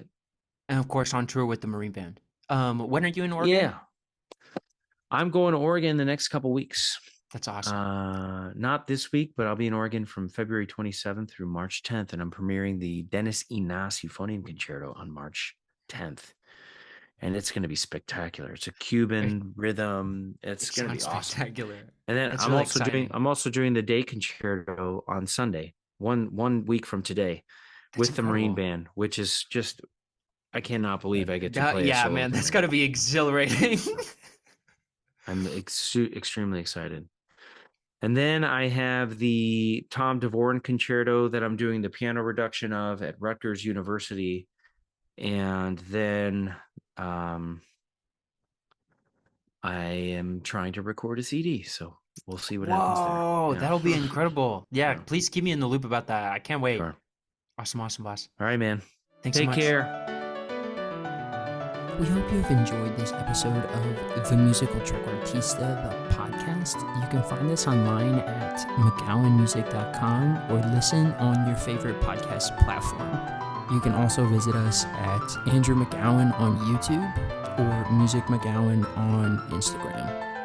And of course on tour with the Marine Band. When are you in Oregon? Yeah. I'm going to Oregon the next couple weeks. That's awesome. Not this week, but I'll be in Oregon from February 27th through March 10th, and I'm premiering the Dennis Enas Euphonium Concerto on March 10th. And it's going to be spectacular. It's a Cuban rhythm. It's going to be awesome. Spectacular. And then That's I'm really also doing the day concerto on Sunday, one week from today, That's with the Marine incredible. Band, which is just, I cannot believe I get to play. Yeah, man, that's got to be exhilarating. I'm extremely excited. And then I have the Tom Dvorak Concerto that I'm doing the piano reduction of at Rutgers University. And then I am trying to record a CD, so we'll see what happens there. Whoa, Yeah. that'll be incredible. Yeah, Yeah. please keep me in the loop about that. I can't wait. Sure. Awesome, boss. All right, man. Thanks so much. Take care. We hope you've enjoyed this episode of The Musical Trick Artista, the podcast. You can find us online at McGowanmusic.com or listen on your favorite podcast platform. You can also visit us at Andrew McGowan on YouTube or Music McGowan on Instagram.